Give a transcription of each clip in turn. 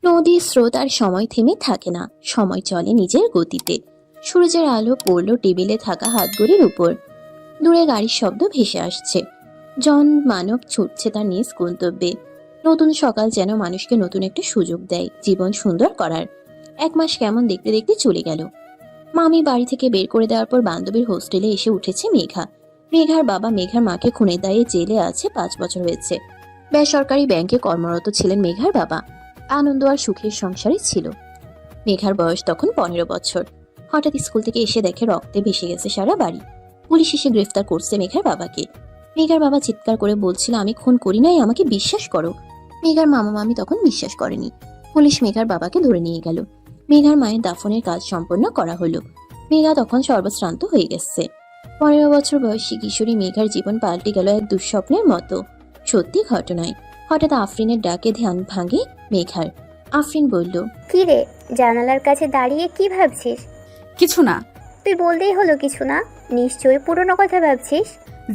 নদীর স্রোত আর সময় থেমে থাকে না, সময় চলে নিজের গতিতে। সূর্যের আলো পড়ল টেবিলে থাকা হাতঘড়ির উপর। দূরে গাড়ির শব্দ ভেসে আসছে। জন মানব ছুটছে তার নিজ গন্তব্যে। নতুন সকাল যেন মানুষকে নতুন একটা সুযোগ দেয় জীবন সুন্দর করার। 1 মাস কেমন দেখতে দেখতে চলে গেল। মামি বাড়ি থেকে বের করে দেওয়ার পর বান্ধবীর হোস্টেলে এসে উঠেছে মেঘা। মেঘার বাবা মেঘার মাকে খুনের দায়ে জেলে আছে, 5 বছর হয়েছে। বেসরকারি ব্যাংকে কর্মরত ছিলেন মেঘার বাবা। আনন্দ আর সুখের সংসারই ছিল। মেঘার বয়স তখন 15 বছর। হঠাৎ স্কুল থেকে এসে দেখে রক্তে ভেসে গেছে সারা বাড়ি। পুলিশ এসে গ্রেফতার করছে মেঘার বাবাকে। মেঘার বাবা চিৎকার করে বলছিল, আমি খুন করি নাই, আমাকে বিশ্বাস করো। মেঘার মামা মামি তখন বিশ্বাস করেনি। পুলিশ মেঘার বাবাকে ধরে নিয়ে গেল। মেঘার মায়ের দাফনের কাজ সম্পন্ন করা হলো। মেঘা তখন সর্বশ্রান্ত হয়ে গেছে। 15 বছর বয়সী কিশোরী মেঘার জীবন পাল্টে গেল এক দুঃস্বপ্নের মতো, সত্যি ঘটনায়। হঠাৎ আফরিনের ডাকে ধ্যান ভাঙে মেঘার। আফরিন বলল, কি রে, জানালার কাছে দাঁড়িয়ে কি ভাবছিস? কিছু না। তুই বলতেই হলো কিছু না, নিশ্চয়ই পুরনো কথা ভাবছিস।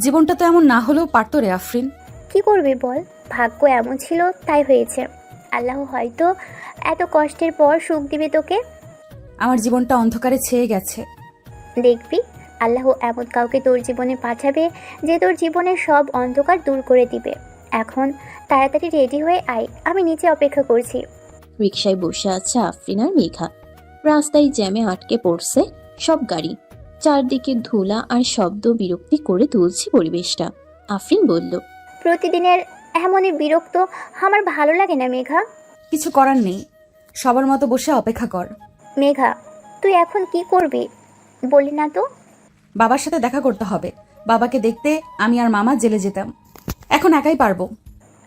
জীবনটা তো এমন না হলেও পারতো রে আফরিন। কি করবি বল, ভাগ্য এমন ছিল তাই হয়েছে। আল্লাহ হয়তো এত কষ্টের পর সুখ দিবে তোকে। আমার জীবনটা অন্ধকারে ছেয়ে গেছে। দেখবি আল্লাহ এমন কাউকে তোর জীবনে পাঠাবে যে তোর জীবনের সব অন্ধকার দূর করে দিবে। এখন তাড়াতাড়ি রেডি হয়ে আয়, আমি নিচে অপেক্ষা করছি। রিকশায় বসে আছে আফরিন আর মেঘা। রাস্তায় জ্যামে আটকে পড়ছে সব গাড়ি। চারদিকে ধুলা আর শব্দ বিরক্তি করে তুলছে পরিবেশটা। আফরিন বলল, প্রতিদিনের এমনই বিরক্ত আমার ভালো লাগে না মেঘা। কিছু করার নেই, সবার মতো বসে অপেক্ষা কর। মেঘা, তুই এখন কি করবি বলি না তো? বাবার সাথে দেখা করতে হবে। বাবাকে দেখতে আমি আর মামা জেলে যেতাম, এখন একাই পারবো।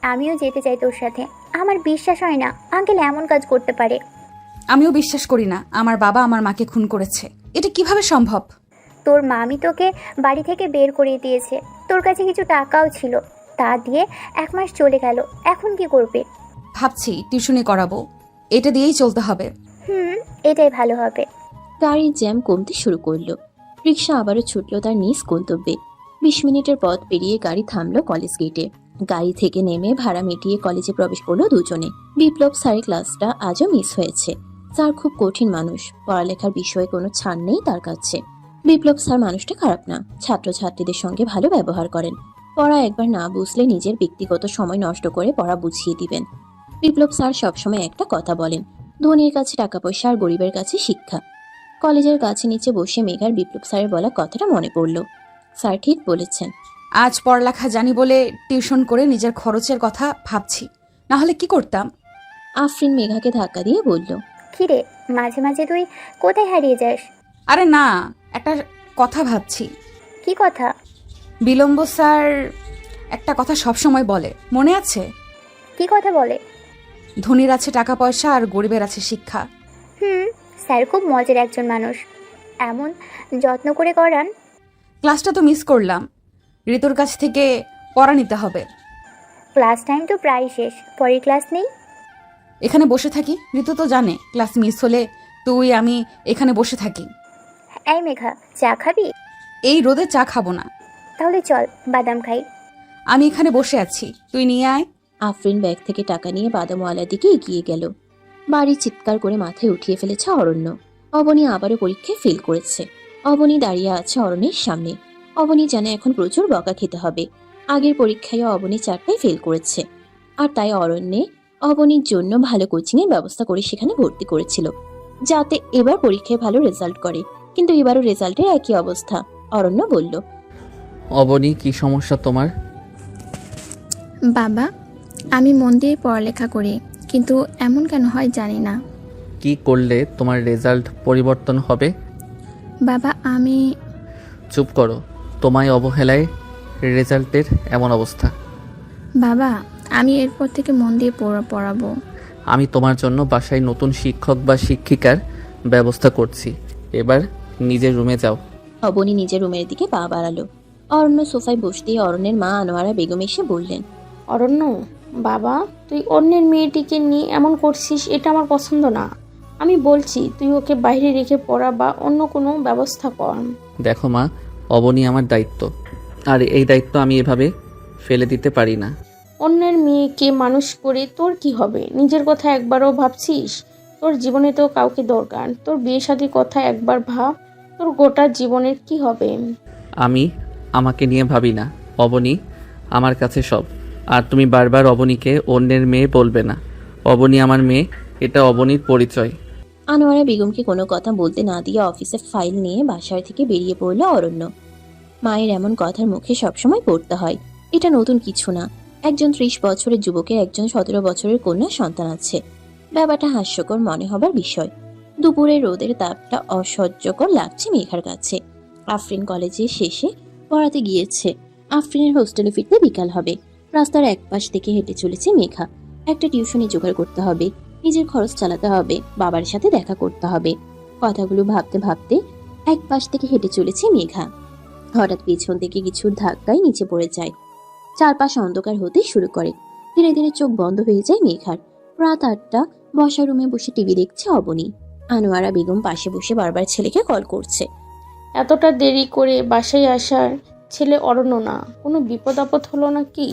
আমিও যেতে চাই তোর সাথে। আমার বিশ্বাস হয় না আঙ্কেল এমন কাজ করতে পারে। আমিও বিশ্বাস করি না আমার বাবা আমার মাকে খুন করেছে। এটা কিভাবে সম্ভব? তোর মামি তোকে বাড়ি থেকে বের করিয়ে দিয়েছে, তোর কাছে কিছু টাকাও ছিল, তা দিয়ে 1 মাস চলে গেল। এখন কি করবে? ভাবছি টিউশনি করাবো, এটা দিয়েই চলতে হবে। এটাই ভালো হবে। গাড়ির জ্যাম কমতে শুরু করলো। রিকশা আবারও ছুটল তার নিজ গন্তব্যে। 20 মিনিটের পথ পেরিয়ে গাড়ি থামলো কলেজ গেটে। গাড়ি থেকে নেমে ভাড়া মিটিয়ে কলেজে প্রবেশ করলো দুজনে। বিপ্লব স্যারের ক্লাসটা আজও মিস হয়েছে। স্যার খুব কঠিন মানুষ, পড়ালেখার বিষয়ে কোনো ছাড় নেই তার কাছে। বিপ্লব স্যার মানুষটা খারাপ না, ছাত্রছাত্রীদের সঙ্গে ভালো ব্যবহার করেন। পড়া একবার না বুঝলে নিজের ব্যক্তিগত সময় নষ্ট করে পড়া বুঝিয়ে দিবেন। বিপ্লব স্যার সবসময় একটা কথা বলেন, ধনীর কাছে টাকা পয়সা আর গরিবের কাছে শিক্ষা। কলেজের কাছে নিচে বসে মেঘার বিপ্লব স্যারের বলা কথাটা মনে পড়ল। স্যার ঠিক বলেছেন। আজ পড়ালেখা জানি বলে টিউশন করে নিজের খরচের কথা ভাবছি, না হলে কি করতাম? আফরিন মেঘাকে ধাক্কা দিয়ে বলল, কিরে, মাঝে মাঝে তুই কোথায় হারিয়ে যাস? আরে না, একটা কথা ভাবছি। কি কথা? বিলম্ব স্যার একটা কথা সবসময় বলে, মনে আছে? কি কথা বলে? ধনীর আছে টাকা পয়সা আর গরিবের আছে শিক্ষা। স্যার খুব মজার একজন মানুষ, এমন যত্ন করে করান। ক্লাসটা তো মিস করলাম, ঋতুর কাছ থেকে পড়া নিতে হবে। ক্লাস টাইম তো প্রায় শেষ, পরের ক্লাস নেই? এখানে বসে থাকি, ঋতু তো জানে ক্লাস মিস হলে তুই আমি এখানে বসে থাকি। এই মেঘা, চা খাবি? এই রোদে চা খাবো না। তাহলে চল বাদাম খাই। আমি এখানে বসে আছি, তুই নিয়ে আয়। আফরিন ব্যাগ থেকে টাকা নিয়ে বাদামওয়ালার দিকে এগিয়ে গেল। বাড়ি চিৎকার করে মাথায় উঠিয়ে ফেলেছে অরণ্য। অবনী আবারও পরীক্ষায় ফেল করেছে। অবনী দাঁড়িয়ে আছে অরণ্যের সামনে। অবনী জানে এখন প্রচুর বকা খেতে হবে। আগের পরীক্ষায় অবনী 4টায় ফেল করেছে, আর তাই অরণ্যে অবনীর জন্য ভালো কোচিংয়ের ব্যবস্থা করে সেখানে ভর্তি করেছিল, যাতে এবার পরীক্ষায় ভালো রেজাল্ট করে। কিন্তু এবারও রেজাল্টের একই অবস্থা। অরণ্য বলল, অবনী, কি সমস্যা তোমার? বাবা, আমি মন দিয়ে পড়ালেখা করি, কিন্তু এমন কেন হয় জানি না। কি করলে তোমার রেজাল্ট পরিবর্তন হবে? বাবা, আমি... চুপ করো, তোমায় অবহেলায় রেজাল্টের এমন অবস্থা। বাবা, আমি এরপর থেকে মন দিয়ে পড়াবো। আমি তোমার জন্য বাসায় নতুন শিক্ষক বা শিক্ষিকার ব্যবস্থা করছি। এবার নিজের রুমে যাও। অবনী নিজের রুমের দিকে পা বাড়ালো। অরণ্য সোফায় বসতেই অরণ্যের মা আনোয়ারা বেগম এসে বললেন, অরণ্য, বাবা তুই অন্যের মেয়েটিকে নিয়ে এমন করছিস, এটা আমার পছন্দ না। আমি বলছি তুই ওকে বাইরে রেখে পড়া বা অন্য কোনো ব্যবস্থা কর। দেখো মা, অবনী আমার দায়িত্ব, আর এই দায়িত্ব আমি এভাবে ফেলে দিতে পারি না। অন্যের মেয়েকে মানুষ করে তোর কি হবে? নিজের কথা একবারও ভাবছিস? তোর জীবনে তো কাউকে দরকার। তোর বিয়ে শাদীর কথা একবার ভাব। তোর গোটা জীবনের কি হবে? আমি আমাকে নিয়ে ভাবি না। অবনী আমার কাছে সব। আর তুমি বারবার অবনীকে অন্যের মেয়ে বলবে না। অবনী আমার মেয়ে, এটা অবনীর পরিচয়। আনোয়ারা বেগমকে কোনো কথা বলতে না দিয়ে অফিসের ফাইল নিয়ে বাসার থেকে বেরিয়ে পড়ল অরণ্য। মায়ের এমন কথার মুখে সবসময় পড়তে হয়, এটা নতুন কিছু না। একজন 30 বছরের যুবকের একজন 17 বছরের কন্যা সন্তান আছে। ব্যাপারটা হাস্যকর মনে হবার বিষয়। দুপুরের রোদের তাপটা অসহ্যকর লাগছে মেঘার কাছে। আফরিন কলেজে শেষে পড়াতে গিয়েছে। আফরিনের হোস্টেলে ফিরতে বিকাল হবে। রাস্তার এক পাশ থেকে হেঁটে চলেছে মেঘা। একটা টিউশনি জোগাড় করতে হবে, নিজের খরচ চালাতে হবে, বাবার সাথে দেখা করতে হবে। কথাগুলো ভাবতে ভাবতে এক পাশ থেকে হেঁটে চলেছে মেঘা। হঠাৎ পেছন থেকে কিছুর ধাক্কায় নিচে পড়ে যায়। চারপাশ অন্ধকার হতে শুরু করে। ধীরে ধীরে চোখ বন্ধ হয়ে যায় মেঘার। রাত 8টা। বসা রুমে বসে টিভি দেখছে অবনী। আনোয়ারা বেগম পাশে বসে বারবার ছেলেকে কল করছে। এতটা দেরি করে বাসায় আসার ছেলে অরণ্য না? কোনো বিপদ আপদ হলো নাকি?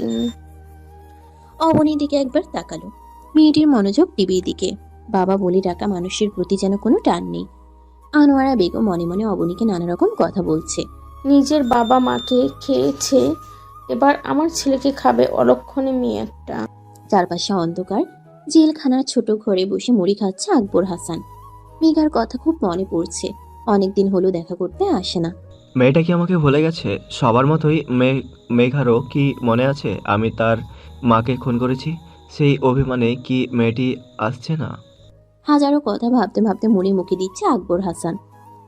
অবনীর দিকে একবার তাকালো। মেয়েটির মনোযোগ টিভির দিকে। বাবা বলে ডাকা মানুষের প্রতি যেন কোনো টান নেই। আনোয়ারা বেগম মনে মনে অবনীকে নানা রকম কথা বলছে। নিজের বাবা মাকে খেয়েছে, এবার আমার ছেলেকে খাবে অলক্ষণে মেয়ে একটা। চারপাশে অন্ধকার। জেলখানার ছোট ঘরে বসে মুড়ি খাচ্ছে আকবর হাসান। মেঘার কথা খুব মনে পড়ছে। অনেকদিন হলো দেখা করতে আসে না। মেয়েটা কি আমাকে ভুলে গেছে? সবার মতোই মেঘারও কি মনে আছে আমি তার মাকে খুন করেছি? সেই অভিমানে কি মেয়েটি আসছে না? হাজারো কথা ভাবতে ভাবতে মুড়ি মুখে দিচ্ছে আকবর হাসান।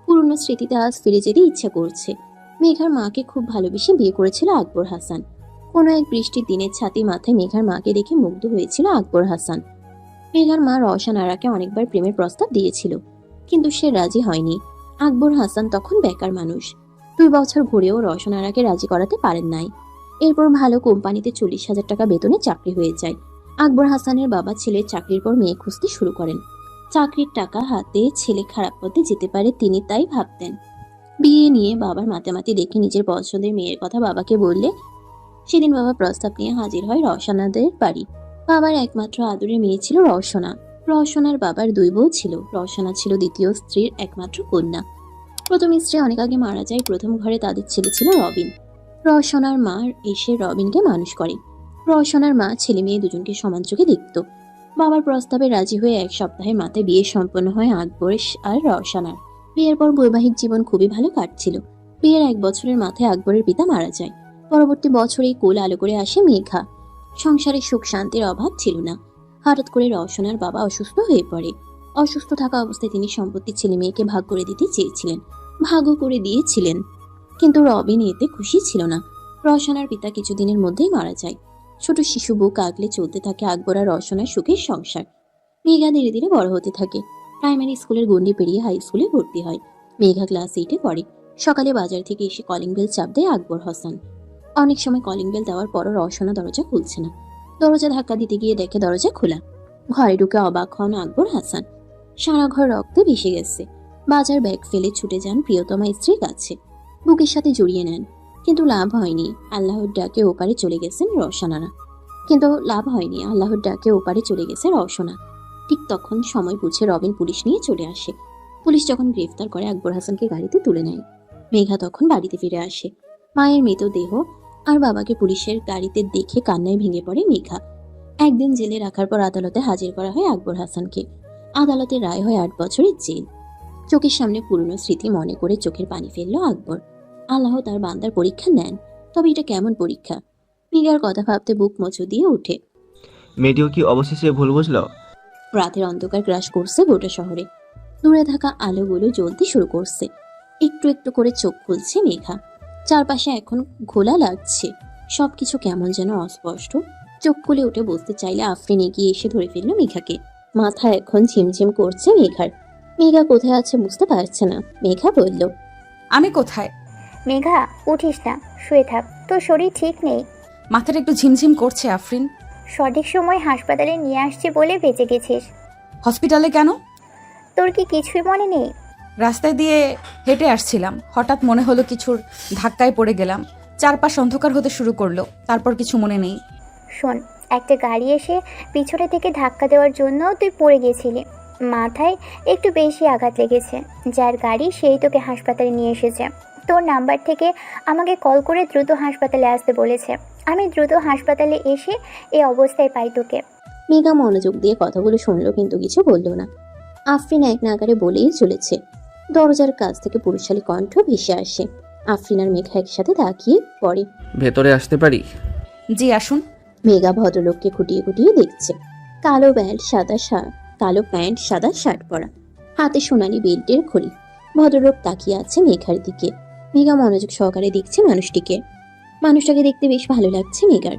পুরনো স্মৃতিতে আজ ফিরে যেতে ইচ্ছা করছে। মেঘার মাকে খুব ভালোবেসে বিয়ে করেছিল আকবর হাসান। কোনো এক বৃষ্টির দিনের ছাতি মাথায় মেঘার মাকে দেখে মুগ্ধ হয়েছিল আকবর হাসান। মেঘার মা রওশন আরাকে অনেকবার প্রেমের প্রস্তাব দিয়েছিল, কিন্তু সে রাজি হয়নি। আকবর হাসান তখন বেকার মানুষ। 2 বছর ঘুরেও রওশন আরাকে রাজি করাতে পারেন নাই। এরপর ভালো কোম্পানিতে 40,000 টাকা বেতনে চাকরি হয়ে যায়। আকবর হাসানের বাবা ছেলের চাকরির পর মেয়ে খুঁজতে শুরু করেন। চাকরির টাকা হাতে ছেলে খারাপ পথে যেতে পারে তিনি তাই ভাবতেন। বিয়ে নিয়ে বাবার মাতামাতি দেখে নিজের পছন্দের মেয়ের কথা বাবাকে বললে সেদিন বাবা প্রস্তাব নিয়ে হাজির হয় রওশনাদের বাড়ি। বাবার একমাত্র আদরের মেয়ে ছিল রওশনা। রওশনার বাবার 2 বউ ছিল। রওশনা ছিল দ্বিতীয় স্ত্রীর একমাত্র কন্যা। প্রথম স্ত্রী অনেক আগে মারা যায়। প্রথম ঘরে তাদের ছেলে ছিল রবিন। রওশনার মা এসে রবিনকে মানুষ করে। রওশনার মা ছেলে মেয়ে দুজনকে সমান চোখে দেখত। বাবার প্রস্তাবে রাজি হয়ে 1 সপ্তাহের মাথায় বিয়ে সম্পন্ন হয় আকবরের আর রওশনার। বিয়ের পর বৈবাহিক জীবন খুবই ভালো কাটছিল। বিয়ের 1 বছরের মাথায় আকবরের পিতা মারা যায়। পরবর্তী বছরেই কোল আলো করে আসে মেঘা। সংসারে সুখ শান্তির অভাব ছিল না। হঠাৎ করে রওশনার বাবা অসুস্থ হয়ে পড়ে। অসুস্থ থাকা অবস্থায় তিনি সম্পত্তির ছেলে মেয়েকে ভাগ করে দিতে চেয়েছিলেন। ভাগও করে দিয়েছিলেন, কিন্তু রবিন এতে খুশি ছিল না। রওশনার পিতা কিছুদিনের মধ্যেই মারা যায়। ছোট শিশু বুক আগলে চলতে থাকে আকবর আর রওশনার সুখের সংসার। মেঘা ধীরে ধীরে বড় হতে থাকে। প্রাইমারি স্কুলের গণ্ডি পেরিয়ে হাই স্কুলে ভর্তি হয়। মেঘা ক্লাস 8-এ পড়ে। সকালে বাজার থেকে এসে কলিং বেল চাপ দেয় আকবর হাসান। অনেক সময় কলিং বেল দেওয়ার পরও রওশনা দরজা খুলছে না। দরজা ধাক্কা দিতে গিয়ে দেখে দরজা খোলা। ঘরে ঢুকে অবাক হন আকবর হাসান। সারা ঘর রক্তে ভেসে গেছে। বাজার ব্যাগ ফেলে ছুটে যান প্রিয়তমা স্ত্রীর কাছে। বুকের সাথে জড়িয়ে নেন, কিন্তু লাভ হয়নি। আল্লাহর ডাকে ওপারে চলে গেছেন রওশনারা। রওশনা। ঠিক তখন সময় বুঝে রবিন পুলিশ নিয়ে চলে আসে। পুলিশ যখন গ্রেফতার করে আকবর হাসানকে গাড়িতে তুলে নেয়। মেঘা তখন বাড়িতে ফিরে আসে। মায়ের মৃতদেহ আর বাবাকে পুলিশের গাড়িতে দেখে কান্নায় ভেঙে পড়ে মেঘা। একদিন জেলে রাখার পর আদালতে হাজির করা হয় আকবর হাসানকে। আদালতের রায় হয় 8 বছরের জেল। চোখের সামনে পুরনো স্মৃতি মনে করে চোখের পানি ফেললো আকবর। আল্লাহ তার বান্দার পরীক্ষা নেন, তবে এটা কেমন পরীক্ষা? মেঘার কথা ভাবতে বুক মোচো দিয়ে ওঠে। মেয়েটিও কি অবশেষে ভুল বুঝলো? রাতের অন্ধকার গ্রাস করছে গোটা শহরে। দূরে থাকা আলোগুলো জ্বলতে শুরু করছে। একটু একটু করে চোখ খুলছে মেঘা। চারপাশে এখন ঘোলা লাগছে। সবকিছু কেমন যেন অস্পষ্ট। চোখ খুলে উঠে বসতে চাইলে আফরিন এগিয়ে এসে ধরে ফেললো মেঘাকে। মাথা এখন ঝিমঝিম করছে মেঘার। মেঘা কোথায় আছে বুঝতে পারছে না। মেঘা বলল, আমি কোথায়? মেঘা, উঠিস না, শুয়ে থাক, তোর শরীর ঠিক নেই। মাথাটা একটু ঝিমঝিম করছে আফরিন। সঠিক সময় হাসপাতালে নিয়ে আসছি বলে বেঁচে গেছিস। হসপিটালে কেন? তোর কি কিছুই মনে নেই? রাস্তায় দিয়ে হেঁটে আসছিলাম, হঠাৎ মনে হলো কিছুর ধাক্কায় পড়ে গেলাম। চারপাশ অন্ধকার হতে শুরু করলো, তারপর কিছু মনে নেই। শোন, একটা গাড়ি এসে পিছনে থেকে ধাক্কা দেওয়ার জন্য তুই পড়ে গেছিলি। মাথায় একটু বেশি আঘাত লেগেছে। যার গাড়ি সেই তোকে হাসপাতালে নিয়ে এসেছে। তোর নাম্বার থেকে আমাকে কল করে দ্রুত হাসপাতালে আসতে বলেছে। আমি দ্রুত হাসপাতালে এসে এই অবস্থায় পাই তোকে। মেঘা মনোযোগ দিয়ে কথাগুলো শুনলো কিন্তু কিছু বলল না। আফরিন এক নাগারে বলেই চলেছে। দরজার কাছ থেকে পুরুষালী কণ্ঠ ভেসে আসে। আফরিন আর মেঘা একসাথে তাকিয়ে পড়ে। ভেতরে আসতে পারি? জি আসুন। মেঘা ভদ্রলোককে খুঁটিয়ে খুঁটিয়ে দেখছে। কালো প্যান্ট সাদা শার্ট পরা, হাতে সোনালী বেল্টের ঘড়ি। ভদ্রলোক তাকিয়ে আছে মেঘার দিকে। মেঘা মনোযোগ সহকারে দেখছে মানুষটাকে দেখতে বেশ ভালো লাগছে মেঘার,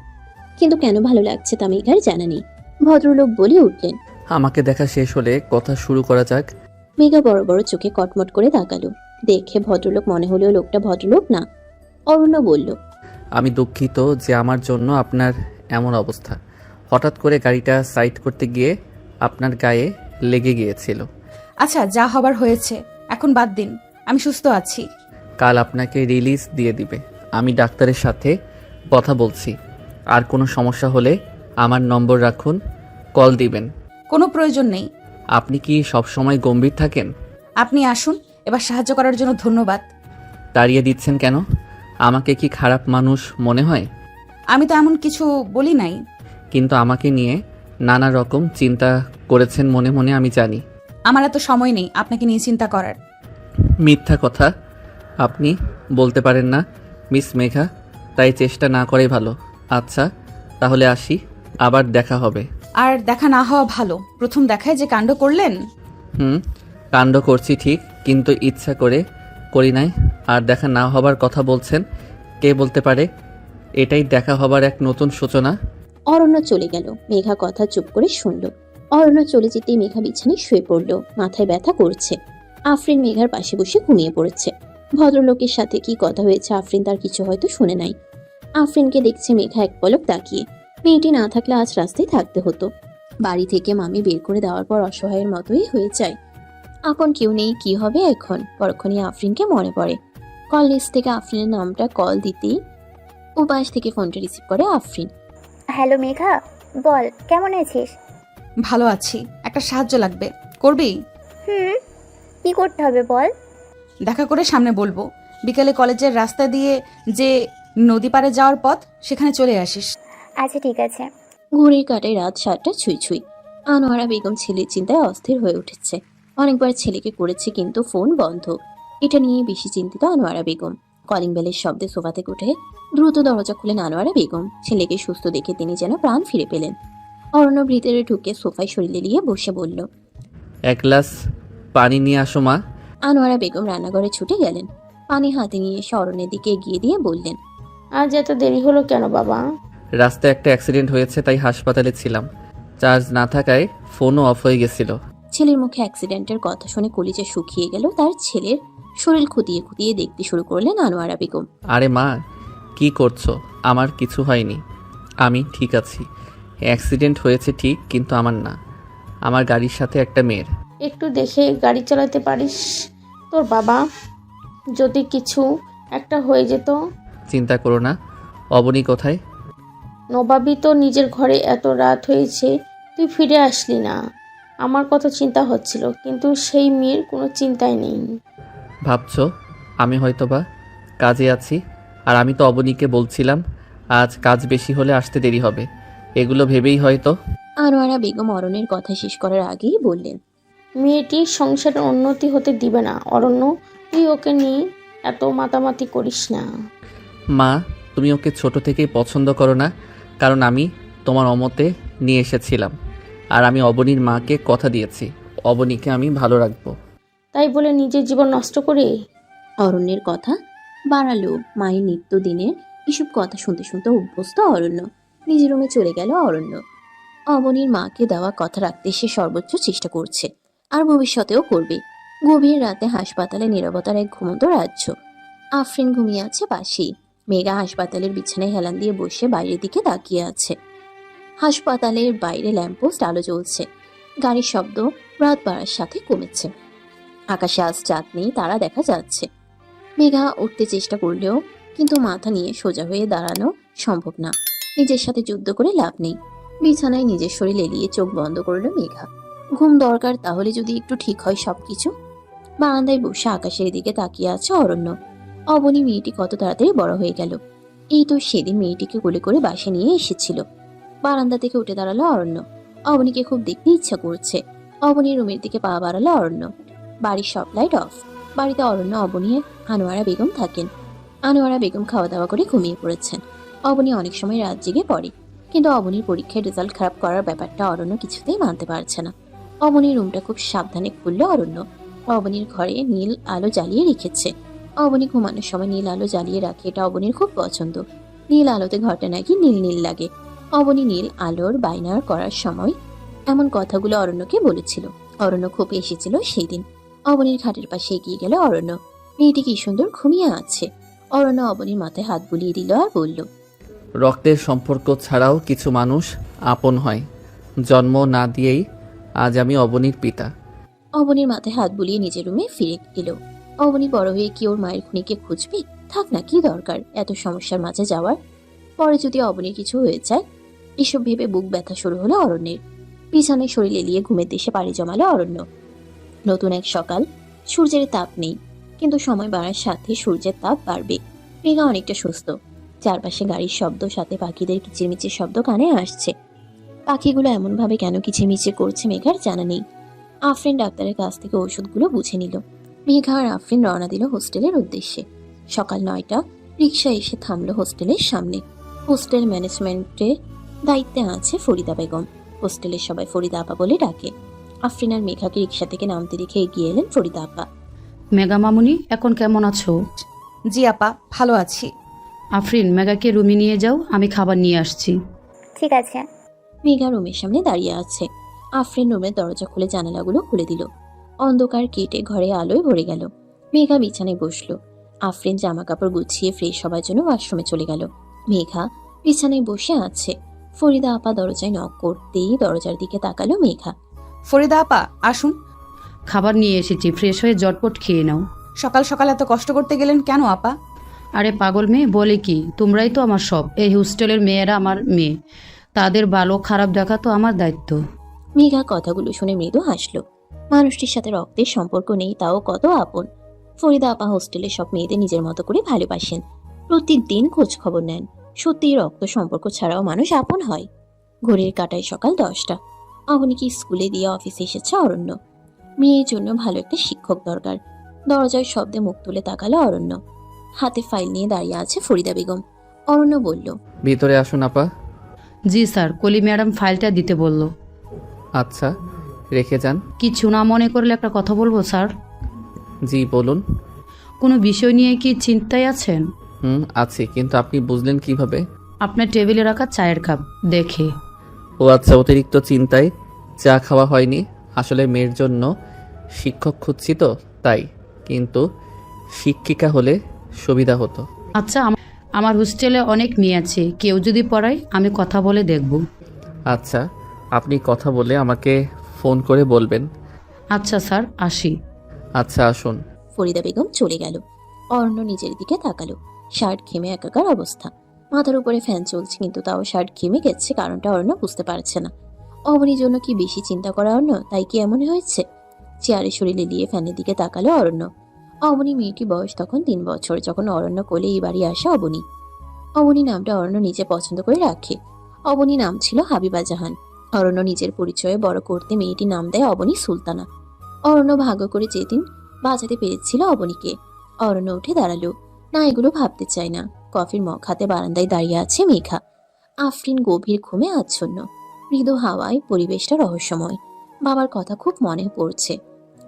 কিন্তু কেন ভালো লাগছে তা মেঘার জানা নেই। ভদ্রলোক বলে উঠলেন, আমাকে দেখা শেষ হলে কথা শুরু করা যাক। মেঘা বড় বড় চোখে কটমট করে তাকালো। দেখে ভদ্রলোক মনে হলেও লোকটা ভদ্রলোক না। অরণ্য বলল, আমি দুঃখিত যে আমার জন্য আপনার এমন অবস্থা। হঠাৎ করে গাড়িটা সাইড করতে গিয়ে আপনার গায়ে লেগে গিয়েছিল। আচ্ছা, যা হবার হয়েছে, এখন বাদ দিন, আমি সুস্থ আছি। কাল আপনাকে রিলিজ দিয়ে দিবে। আমি ডাক্তারের সাথে কথা বলছি। আর কোনো সমস্যা হলে আমার নম্বর রাখুন, কল দিবেন। কোনো প্রয়োজন নেই। আপনি কি সবসময় গম্ভীর থাকেন? আপনি আসুন, এবার সাহায্য করার জন্য ধন্যবাদ। তাড়িয়ে দিচ্ছেন কেন? আমাকে কি খারাপ মানুষ মনে হয়? আমি তো এমন কিছু বলি নাই। কিন্তু আমাকে নিয়ে নানা রকম চিন্তা করেছেন মনে মনে, আমি জানি। আমার এত সময় নেই আপনাকে নিয়ে চিন্তা করার। মিথ্যা কথা আপনি বলতে পারেন না মিস মেঘা, তাই চেষ্টা না করাই ভালো। আচ্ছা তাহলে আসি, আবার দেখা হবে। আর দেখা না হওয়া ভালো। প্রথম দেখায় যে কাণ্ড করলেন। কাণ্ড করছি ঠিক, কিন্তু ইচ্ছা করে করি নাই। আর দেখা না হবার কথা বলছেন, কে বলতে পারে এটাই দেখা হবার এক নতুন সূচনা? অরণ্য চলে গেল। মেঘা কথা চুপ করে শুনল। অরণ্য চলে যেতেই মেঘা বিছানায় শুয়ে পড়ল। মাথায় ব্যথা করছে। আফরিন মেঘার পাশে বসে ঘুমিয়ে পড়েছে। ভদ্রলোকের সাথে কি কথা হয়েছে আফরিন তার কিছু হয়তো শুনে নাই। আফরিনকে দেখছে মেঘা এক পলক তাকিয়ে। মেয়েটি না থাকলে আজ রাস্তায় থাকতে হতো। বাড়ি থেকে মামি বের করে দেওয়ার পর অসহায়ের মতোই হয়ে যায়। আপন কেউ নেই, কি হবে এখন? পরক্ষণই আফরিনকে মনে পড়ে। কল লিস্ট থেকে আফরিনের নামটা কল দিতেই উপাস থেকে ফোনটা রিসিভ করে আফরিন। হ্যালো মেঘা, বল কেমন আছিস? ভালো আছি, একটা সাহায্য লাগবে, করবি? কি করতে হবে বল। দেখা করে সামনে বলবো। বিকালে কলেজের রাস্তা দিয়ে যে নদী পাড়ে যাওয়ার পথ, সেখানে চলে আসিস। আচ্ছা ঠিক আছে। ঘড়ির কাঁটায় রাত 7টা ছুঁই ছুঁই। আনোয়ারা বেগম ছেলের চিন্তায় অস্থির হয়ে উঠেছে। অনেকবার ছেলেকে করেছে কিন্তু ফোন বন্ধ। এটা নিয়ে বেশি চিন্তিত আনোয়ারা বেগম। কলিং বেলের শব্দে সোফা থেকে উঠে দ্রুত দরজা খুলেন আনোয়ারা বেগম। ছেলেকে সুস্থ দেখে তিনি যেন প্রাণ ফিরে পেলেন। অরণ্য ভিতরে ঢুকে সোফায় শরীরে নিয়ে বসে বলল, এক গ্লাস পানি নিয়ে আসো মা। আনোয়ারা বেগম রান্নাঘরে ছুটে গেলেন। পানি হাতে নিয়ে এসে অরণ্যের দিকে এগিয়ে দিয়ে বললেন, আজ এত দেরি হলো কেন বাবা? রাস্তায় একটা অ্যাক্সিডেন্ট হয়েছে, তাই হাসপাতালে ছিলাম। চার্জ না থাকায় ফোনও অফ হয়ে গেছিল। ছেলের মুখে অ্যাক্সিডেন্টের কথা শুনে কলিজা শুকিয়ে গেল তার ছেলের। শরীর খুঁটিয়ে খুঁটিয়ে দেখতে শুরু করলেন আনোয়ারা বেগম। আরে মা, কি করছো? আমার কিছু হয়নি, আমি ঠিক আছি। অ্যাক্সিডেন্ট হয়েছে ঠিক, কিন্তু আমার না, আমার গাড়ির সাথে একটা মেয়ের। একটু দেখে গাড়ি চালাতে পারিস? তোর বাবা যদি কিছু একটা হয়ে যেত? চিন্তা করো না। অবনী কোথায়? নবাবী তো নিজের ঘরে, এত রাত হয়েছে তুই ফিরে আসলি না। আমার কথা চিন্তা হচ্ছিল, কিন্তু সেই মেয়ের কোনো চিন্তাই নেই। ভাবছো আমি হয়তোবা কাজে আছি, আর আমি তো অবনীকে বলছিলাম আজ কাজ বেশি হলে আসতে দেরি হবে। এগুলো ভেবেই হয়তো। আনোয়ারা বেগম অরণ্যের কথা শেষ করার আগেই বললেন, মেয়েটি সংসারের উন্নতি হতে দিবে না অরণ্য, তুই ওকে নিয়ে এত মাতামাতি করিস না। মা, তুমি ওকে ছোট থেকেই পছন্দ করো না, কারণ আমি তোমার অমতে নিয়ে এসেছিলাম। আর আমি অবনীর মাকে কথা দিয়েছি, অবনীকে আমি ভালো রাখবো। তাই বলে নিজের জীবন নষ্ট করে? অরণ্যের কথা বাড়ালো। মায়ের নিত্যদিনের এসব কথা শুনতে শুনতে অভ্যস্ত অরণ্য। নিজের রুমে চলে গেল অরণ্য। অবনীর মাকে দেওয়া কথা রাখতে সে সর্বোচ্চ চেষ্টা করছে, আর ভবিষ্যতেও করবে। গভীর রাতে হাসপাতালে নীরবতার এক ঘুমন্ত রাজ্য। আফরিন ঘুমিয়ে আছে পাশেই। মেঘা হাসপাতালের বিছানায় হেলান দিয়ে বসে বাইরের দিকে তাকিয়ে আছে। হাসপাতালের বাইরে ল্যাম্পপোস্ট আলো জ্বলছে। গাড়ির শব্দ রাত বাড়ার সাথে কমেছে। আকাশে আজ চাঁদ নেই, তারা দেখা যাচ্ছে। মেঘা উঠতে চেষ্টা করলেও কিন্তু মাথা নিয়ে সোজা হয়ে দাঁড়ানো সম্ভব না। নিজের সাথে যুদ্ধ করে লাভ নেই। বিছানায় নিজের শরীর এলিয়ে চোখ বন্ধ করলো মেঘা। ঘুম দরকার, তাহলে যদি একটু ঠিক হয় সবকিছু। বারান্দায় বসে আকাশের দিকে তাকিয়ে আছে অরণ্য। অবনী মেয়েটি কত তাড়াতাড়ি বড় হয়ে গেল। এই তো সেদিন মেয়েটিকে কোলে করে বাসে নিয়ে এসেছিল। বারান্দা থেকে উঠে দাঁড়ালো অরণ্য। অবনীকে খুব দেখতে ইচ্ছা করছে। অবনীর রুমের দিকে পা বাড়ালো অরণ্য। বাড়ির সব লাইট অফ। বাড়িতে অরণ্য, অবনী, আনোয়ারা বেগম থাকেন। আনোয়ারা বেগম খাওয়া দাওয়া করে ঘুমিয়ে পড়েছেন। অবনী অনেক সময় রাত জেগে পড়ে, কিন্তু অবনীর পরীক্ষায় রেজাল্ট খারাপ করার ব্যাপারটা অরণ্য কিছুতেই মানতে পারছে না। অবনীর রুমটা খুব সাবধানে খুলল অরণ্য। অবনীর ঘরে নীল আলো জ্বালিয়ে রেখেছে। অবনী ঘুমানোর সময় নীল আলো জ্বালিয়ে রাখে, এটা অবনীর খুব পছন্দ। নীল আলোতে ঘরটা নাকি নীল নীল লাগে। অবনী নীল আলোর বাইনার করার সময় এমন কথাগুলো অরণ্যকে বলেছিল। অরণ্য খুব এসেছিল সেই দিন। অবনীর খাটের পাশে এগিয়ে গেল অরণ্য। মেয়েটি কি সুন্দর ঘুমিয়ে আছে। অরণ্য অবনীর মাথায় হাত বুলিয়ে দিল আর বলল, রক্তের সম্পর্ক ছাড়াও কিছু মানুষ আপন হয়। জন্ম না দিয়েই আজ আমি অবনীর পিতা। অবনীর মাথায় হাত বুলিয়ে নিজের রুমে ফিরে এলো। অবনী বড় হয়ে কি ওর মায়ের খুনিকে খুঁজবে? থাক না, কি দরকার এত সমস্যার মাঝে যাওয়ার। পরে যদি অবনীর কিছু হয়ে যায়, এসব ভেবে বুক ব্যথা শুরু হলো অরণ্যের। বিছানায় শরীর এলিয়ে ঘুমের দেশে পাড়ি জমালো অরণ্য। নতুন এক সকাল। সূর্যের তাপ নেই, কিন্তু সময় বাড়ার সাথে সূর্যের তাপ বাড়বে। মেঘা অনেকটা সুস্থ। চারপাশে গাড়ির শব্দ, সাথে পাখিদের কিচিরমিচির শব্দ কানে আসছে। পাখিগুলো এমনভাবে কেন কিচিরমিচির করছে মেঘার জানা নেই। আফরিন ডাক্তারের কাছ থেকে ওষুধগুলো বুঝে নিল। মেঘা আর আফরিন রওনা দিল হোস্টেলের উদ্দেশ্যে। সকাল 9টা। রিক্সা এসে থামলো হোস্টেলের সামনে। হোস্টেল ম্যানেজমেন্টের দায়িত্বে আছে ফরিদা বেগম। হোস্টেলের সবাই ফরিদা আপা বলে ডাকে। আফরিন আর মেঘাকে রিক্সা থেকে নামতে দেখে এগিয়ে এলেন ফরিদা আপা। মেঘা মামুনি, এখন কেমন আছো? জি আপা, ভালো আছি। আফরিন, মেঘাকে রুমে নিয়ে যাও, আমি খাবার নিয়ে আসছি। ঠিক আছে। মেঘা রুমের সামনে দাঁড়িয়ে আছে। আফরিন রুমের দরজা খুলে জানালাগুলো খুলে দিল। অন্ধকার কেটে ঘরে আলোয় ভরে গেল। মেঘা বিছানায় বসলো। আফরিন জামা কাপড় গুছিয়ে ফ্রেশ হবার জন্য ওয়াশরুমে চলে গেল। মেঘা বিছানায় বসে আছে। ফরিদা আপা দরজায় নক করতেই দরজার দিকে তাকালো মেঘা। ফরিদা আপা, আসুন। খাবার নিয়ে এসেছি, ফ্রেশ হয়ে জটপট খেয়ে নাও। সকাল সকাল এত কষ্ট করতে গেলেন কেন আপা? আরে পাগল মেয়ে, বলে কি, তোমরাই তো আমার সব। এই হোস্টেলের মেয়েরা আমার মেয়ে, তাদের ভালো খারাপ দেখা তো আমার দায়িত্ব। মেঘা কথাগুলো শুনে মৃদু হাসলো। মানুষটির সাথে রক্তের সম্পর্ক নেই, তাও কত আপন। ফরিদা আপা হোস্টেলের সব মেয়েদের নিজের মতো করে ভালোবাসেন। প্রতিদিন খোঁজ খবর নেন। সত্যি রক্ত সম্পর্ক ছাড়াও মানুষ আপন হয়। ঘড়ির কাঁটায় সকাল 10টা। অবনীকে স্কুলে দিয়ে অফিসে এসেছে অরণ্য। মেয়ের জন্য ভালো একটা শিক্ষক দরকার। দরজার শব্দে মুখ তুলে তাকালো অরণ্য। হাতে ফাইল নিয়ে দাঁড়িয়ে আছে ফরিদা বেগম। অরণ্য বলল, ভিতরে আসুন আপা। জি স্যার, কলি ম্যাডাম ফাইলটা দিতে বলল। আচ্ছা, রেখে যান। কিছু না মনে করলে একটা কথা বলবো স্যার? জি বলুন। কোনো বিষয় নিয়ে কি চিন্তায় আছেন? আছি, কিন্তু আপনি বুঝলেন কিভাবে? আপনার টেবিলে রাখা চায়ের কাপ দেখে। ও আচ্ছা, অতিরিক্ত চিন্তায় চা খাওয়া হয়নি। আসলে মেয়ের জন্য শিক্ষক খুঁজছি তো তাই, কিন্তু শিক্ষিকা হলে সুবিধা হতো। আচ্ছা, আমার হোস্টেলে অনেক মেয়ে আছে, কেউ যদি পড়ায় আমি কথা বলে দেখব। আচ্ছা, আপনি কথা বলে আমাকে ফোন করে বলবেন। আচ্ছা স্যার, আসি। আচ্ছা, আসুন। ফরিদা বেগম চলে গেল। অরণ্য নিজের দিকে তাকালো। শার্ট ঘেমে একাকার অবস্থা। মাথার উপরে ফ্যান চলছে, কিন্তু তাও শার্ট ঘেমে গেছে, কারণটা অরণ্য বুঝতে পারছে না। অবনীর জন্য কি বেশি চিন্তা করা অরণ্য, তাই কি এমন হয়েছে? চেয়ারে শরীরে লিয়ে ফ্যানের দিকে তাকালো অরণ্য। অবনী মেয়েটি বয়স তখন 3 বছর, যখন অরণ্য কোলে এই বাড়ি আসে অবনী। অবনী নামটা অরণ্য নিজে পছন্দ করে রাখে। অবনী নাম ছিল হাবিবা জাহান। অরণ্য নিজের পরিচয়ে বড় করতে মেয়েটির নাম দেয় অবনী সুলতানা। অরণ্য ভাগ্য করে যেদিন বাঁচাতে পেরেছিল অবনীকে। অরণ্য উঠে দাঁড়ালো। না, এগুলো ভাবতে চায় না। কফির মগ হাতে বারান্দায় দাঁড়িয়ে আছে মেঘা। আফরিন গভীর ঘুমে আচ্ছন্ন। মৃদু হাওয়ায় পরিবেশটা রহস্যময়। বাবার কথা খুব মনে পড়ছে।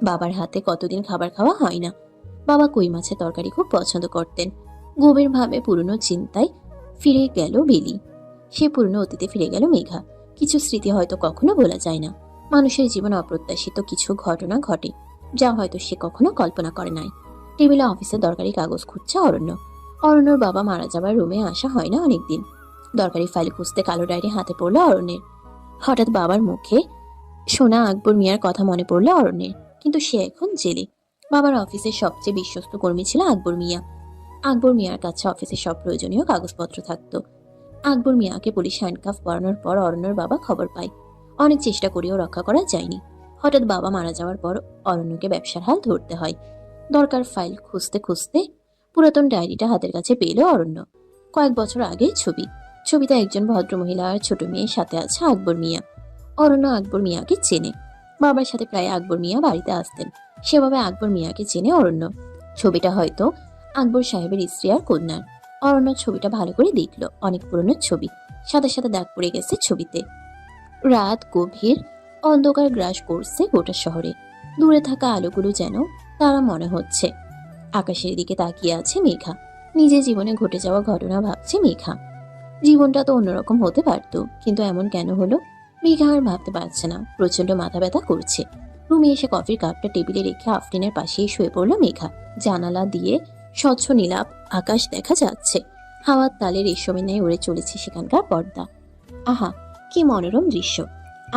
বাবার হাতে কতদিন খাবার খাওয়া হয় না। বাবা কই মাছের তরকারি খুব পছন্দ করতেন। গভীর ভাবে পুরনো চিন্তায় ফিরে গেল বেলি। সে পুরনো অতীতে ফিরে গেল মেঘা। কিছু স্মৃতি হয়তো কখনো বলা যায় না। মানুষের জীবনে অপ্রত্যাশিত কিছু ঘটনা ঘটে, যা হয়তো সে কখনো কল্পনা করে নাই। টেবিলে অফিসের দরকারি কাগজ খুঁজছে অরণ্য। অরণ্যর বাবা মারা যাবার রুমে আসা হয় না অনেকদিন। দরকারি ফাইল খুঁজতে কালো ডায়েরি হাতে পড়লো অরণ্যের। হঠাৎ বাবার মুখে শোনা আকবর মিয়ার কথা মনে পড়লো অরণ্যের, কিন্তু সে এখন জেলে। বাবার অফিসের সবচেয়ে বিশ্বস্ত কর্মী ছিল আকবর মিয়া। আকবর মিয়ার কাছে অফিসের সব প্রয়োজনীয় কাগজপত্র থাকতো। আকবর মিয়াকে পুলিশ হ্যান্ডকাফ পরানোর পর অরণ্যর বাবা খবর পায়। অনেক চেষ্টা করেও রক্ষা করা যায়নি। হঠাৎ বাবা মারা যাওয়ার পর অরণ্যকে ব্যবসার হাল ধরতে হয়। দরকার ফাইল খুঁজতে খুঁজতে পুরাতন ডায়েরিটা হাতের কাছে পেল অরণ্য। কয়েক বছর আগে ছবিতে একজন ভদ্রমহিলা আর ছোট মেয়ের সাথে আছে আকবর মিয়া। অরণ্য আকবর মিয়াকে চেনে। বাবার সাথে প্রায় আকবর মিয়া বাড়িতে আসতেন, সেভাবে আকবর মিয়াকে চেনে অরণ্য। ছবিটা হয়তো আকবর সাহেবের স্ত্রী আর কন্যার। অরণ্য ছবিটা ভালো করে দেখলো। অনেক পুরনো ছবি, সাথে সাথে দাগ পড়ে গেছে ছবিতে। রাত গভীর, অন্ধকার গ্রাস করছে গোটা শহরে। দূরে থাকা আলোগুলো যেন তারা মনে হচ্ছে। আকাশের দিকে তাকিয়ে আছে মেঘা। নিজের জীবনে ঘটে যাওয়া ঘটনা ভাবছে মেঘা। জীবনটা তো অন্যরকম হতে পারত, কিন্তু এমন কেন হলো মেঘা আর ভাবতে পারছে না। প্রচন্ড মাথা ব্যথা করছে। রুমে এসে কফির কাপটা টেবিলে রেখে আফরিনের পাশেই শুয়ে পড়ল মেঘা। জানালা দিয়ে স্বচ্ছ নীলাভ আকাশ দেখা যাচ্ছে। হাওয়ার তালে রেশমে ন্যায় উড়ে চলেছে সেখানকার পর্দা। আহা, কি মনোরম দৃশ্য।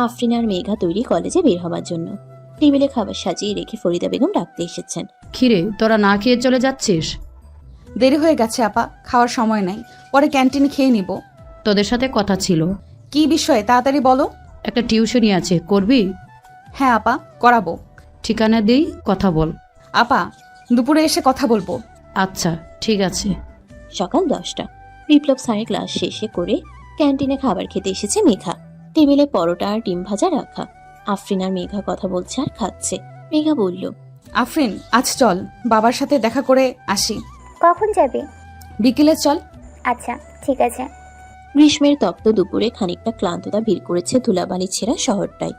আফরিন আর মেঘা তৈরি কলেজে বের হবার জন্য। টেবিলে খাবার সাজিয়ে রেখে ফরিদা বেগম ডাকতে এসেছেন। খিরে তোরা না খেয়ে চলে যাচ্ছিস? দেরি হয়ে গেছে আপা, খাওয়ার সময় নাই, পরে ক্যান্টিনে খেয়ে নিব। তোদের সাথে কথা ছিল। কি বিষয়ে তাড়াতাড়ি বলো। একটা টিউশনি আছে, করবি? হ্যাঁ আপা, করাবো। ঠিকানা দেই, কথা বল। আপা, দুপুরে এসে কথা বলবো। আচ্ছা ঠিক আছে। সকাল 10টা। বিপ্লব স্যারের ক্লাস শেষে করে ক্যান্টিনে খাবার খেতে এসেছে মেঘা। টেবিলে পরোটা আর ডিম ভাজা রাখা। আফরিন আর মেঘা কথা বলছে আর খাচ্ছে। মেঘা বলল, আফরিন, আজ চল বাবার সাথে দেখা করে আসি। কখন যাবে? বিকেলে চল। আচ্ছা ঠিক আছে। গ্রীষ্মের তপ্ত দুপুরে খানিকটা ক্লান্ততা ভিড় করেছে ধুলাবালি ছেঁড়া শহরটায়।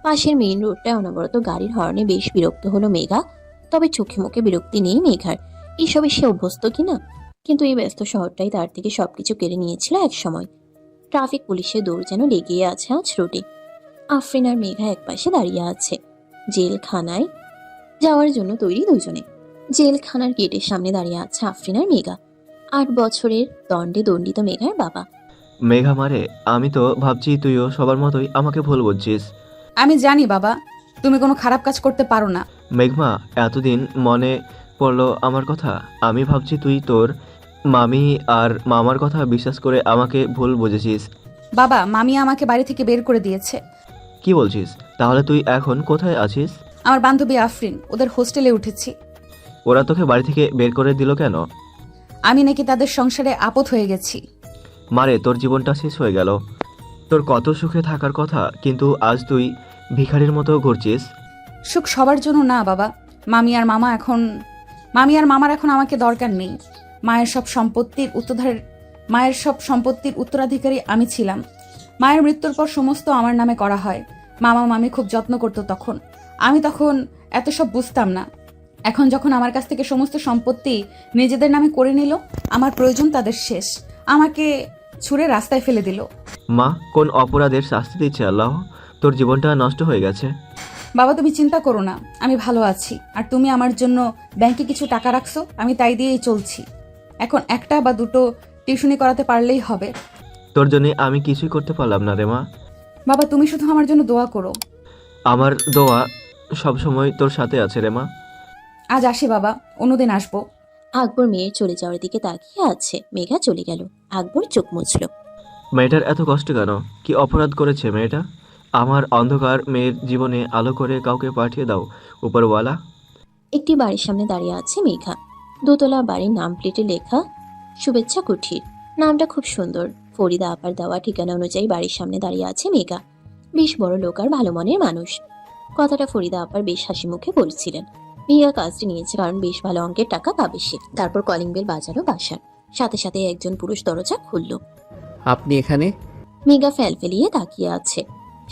পাশের মেইন রোডটায় অনবরত গাড়ির হর্নে বেশ বিরক্ত হলো মেঘা। তবে চোখে মুখে বিরক্তি নেই মেঘার। এইসবে সে অভ্যস্ত কিনা, কিন্তু এই ব্যস্ত শহরটাই তার থেকে সবকিছু কেড়ে নিয়েছিল এক সময়। ট্রাফিক পুলিশের দৌড় যেন লেগেই আছে আজ রোডে। আফরিন আর মেঘা একপাশে দাঁড়িয়ে আছে। জেলখানায় যাওয়ার জন্য তৈরি দুজনে। জেলখানার গেটের সামনে দাঁড়িয়ে আছে আফরিন আর মেঘা। 8 বছরের দণ্ডে দণ্ডিত মেঘার বাবা। মেঘা মারে, আমি তো ভাবছি তুইও সবার মতোই আমাকে ভুল বুঝছিস। আমি জানি বাবা, তুমি কোনো খারাপ কাজ করতে পারো না। মেঘমা, এতদিন মনে পড়লো আমার কথা। আমি ভাবছি তুই তোর মামি আর মামার কথা বিশ্বাস করে আমাকে ভুল বুঝেছিস। বাবা, মামি আমাকে বাড়ি থেকে বের করে দিয়েছে। কি বলছিস? তাহলে তুই এখন কোথায় আছিস? আমার বান্ধবী আফরিন, ওদের হোস্টেলে উঠেছি। ওরা তোকে বাড়ি থেকে বের করে দিল কেন? আমি নাকি তাদের সংসারে আপদ হয়ে গেছি। মারে, তোর জীবনটা শেষ হয়ে গেল। তোর কত সুখে থাকার কথা, কিন্তু আজ তুই ভিখারির মতো ঘুরছিস। সুখ সবার জন্য না বাবা। মামি আর মামার এখন আমাকে দরকার নেই। মায়ের সব সম্পত্তির উত্তরাধিকারী আমি ছিলাম। মায়ের মৃত্যুর পর সমস্ত আমার নামে করা হয়। মামা মামি খুব যত্ন করতো তখন। আমি তখন এত সব বুঝতাম না। এখন যখন আমার কাছ থেকে সমস্ত সম্পত্তি নিজেদের নামে করে নিল, আমার প্রয়োজন তাদের শেষ। আমাকে ছুঁড়ে রাস্তায় ফেলে দিল। মা, কোন অপরাধের শাস্তি দিচ্ছে আল্লাহ? তোর জীবনটা নষ্ট হয়ে গেছে। বাবা, তুমি চিন্তা করো না, আমি ভালো আছি। আর তুমি আমার জন্য ব্যাংকে কিছু টাকা রাখছো, আমি তাই দিয়েই চলছি। এখন 1টা বা 2টো টিউশনি করাতে পারলেই হবে। তোর জন্য আমি কিছুই করতে পারলাম না রে মা। বাবা, তুমি শুধু আমার জন্য দোয়া করো। আমার দোয়া সবসময় তোর সাথে আছে রে মা। আজ আসি বাবা, অন্যদিন আসবো। আকবর মেয়ের চলে যাওয়ার দিকে তাকিয়ে আছে। মেঘা চলে গেল। আকবর চোখ মুছল। মেয়েটার এত কষ্ট কেন? কি অপরাধ করেছে মেয়েটা? আমার অন্ধকার মেয়ের জীবনে আলো করে কাউকে পাঠিয়ে দাও উপরওয়ালা। একটি বাড়ির সামনে দাঁড়িয়ে আছে মেঘা। দোতলা বাড়ির নাম প্লেটে লেখা শুভেচ্ছা কুঠির। নামটা খুব সুন্দর। ফরিদা আপার দেওয়া ঠিকানা অনুযায়ী বাড়ির সামনে দাঁড়িয়ে আছে মেঘা। বেশ বড় লোক আর ভালো মনের মানুষ। কথাটা ফরিদা আপার বেশ হাসি মুখে বলছিলেন। মেঘা কাজটি নিয়েছে কারণ বেশ ভালো অঙ্কের টাকা পাবে সে। তারপর কলিং বেল বাজালো বাসার। সাথে সাথে একজন পুরুষ দরজা খুলল। আপনি এখানে? মেঘা ফেলিয়ে তাকিয়ে আছে।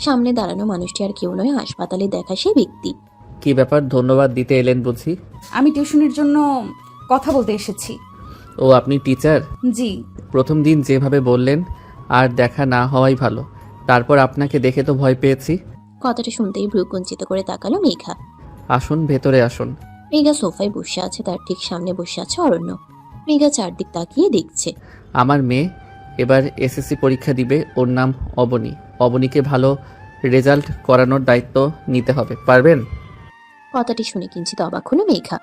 সামনে দাঁড়ানো মানুষটি আর কেউ নয়, হাসপাতালে দেখা সেই ব্যক্তি। কি ব্যাপার, ধন্যবাদ দিতে এলেন বুঝি? আমি টিউশনির জন্য কথা বলতে এসেছি। ও, আপনি টিচার? জি। প্রথম দিন যেভাবে বললেন আর দেখা না হওয়াই ভালো। তারপর আপনাকে দেখে তো ভয় পেয়েছি। কথাটা শুনতেই ভ্রু কুঞ্চিত করে তাকালো মেঘা। আসুন, ভেতরে আসুন। মেঘা সোফায় বসে আছে। তার ঠিক সামনে বসে আছে অরণ্য। মেঘা চারদিক তাকিয়ে দেখছে। আমার মেয়ে এবার এসএসসি পরীক্ষা দিবে। ওর নাম অবনী। অবনীকে ভালো রেজাল্ট করানোর দায়িত্ব নিতে হবে, পারবেন? কথাটি শুনে কিঞ্চিত অবাক হলো মেঘা।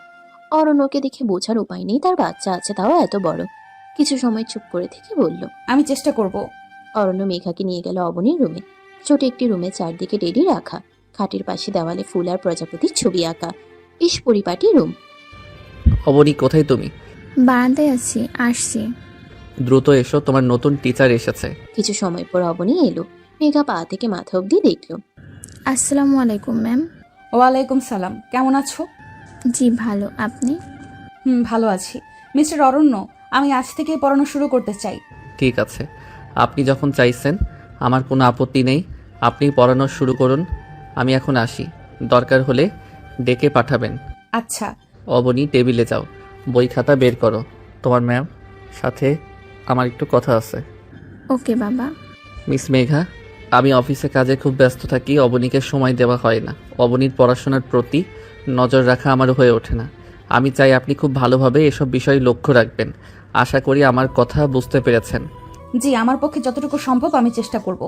অরণ্যকে দেখে বোঝার উপায় নেই তার বাচ্চা আছে, তাও এত বড়। কিছু সময় চুপ করে থেকে বলল। আমি চেষ্টা করব। অরণ্য মেঘাকে নিয়ে গেল অবনীর রুমে। ছোট একটি রুমে চারদিকে টেডি রাখা, খাটের পাশে দেওয়ালে ফুল আর প্রজাপতির ছবি আঁকা। বেশ পরিপাটি রুম। অবনী, কোথায় তুমি? বারান্দায় আছি, আসছি। দ্রুত এসো, তোমার নতুন টিচার এসেছে। কিছু সময় পর অবনী এলো। মেঘা পা থেকে মাথা অব্দি দেখল। আসসালামু আলাইকুম ম্যাম। ওয়ালাইকুম সালাম, কেমন আছো? জি ভালো, আপনি? ভালো আছি। মিস্টার অরণ্য, আমি আজ থেকেই পড়ানো শুরু করতে চাই। ঠিক আছে, আপনি যখন চাইছেন আমার কোনো আপত্তি নেই। আপনি পড়ানো শুরু করুন। আমি এখন আসি, দরকার হলে ডেকে পাঠাবেন। আচ্ছা। অবনী, টেবিলে যাও, বই খাতা বের করো। তোমার ম্যাম সাথে আমার একটু কথা আছে। ওকে বাবা। মিস মেঘা, আমি অফিসে কাজে খুব ব্যস্ত থাকি, অবনীকে সময় দেওয়া হয় না। অবনীর পড়াশোনার প্রতি নজর রাখা আমার হয়ে ওঠে না। আমি চাই আপনি খুব ভালোভাবে এসব বিষয়ে লক্ষ্য রাখবেন। আশা করি আমার কথা বুঝতে পেরেছেন। জি, আমার পক্ষে যতটুকু সম্ভব আমি চেষ্টা করব।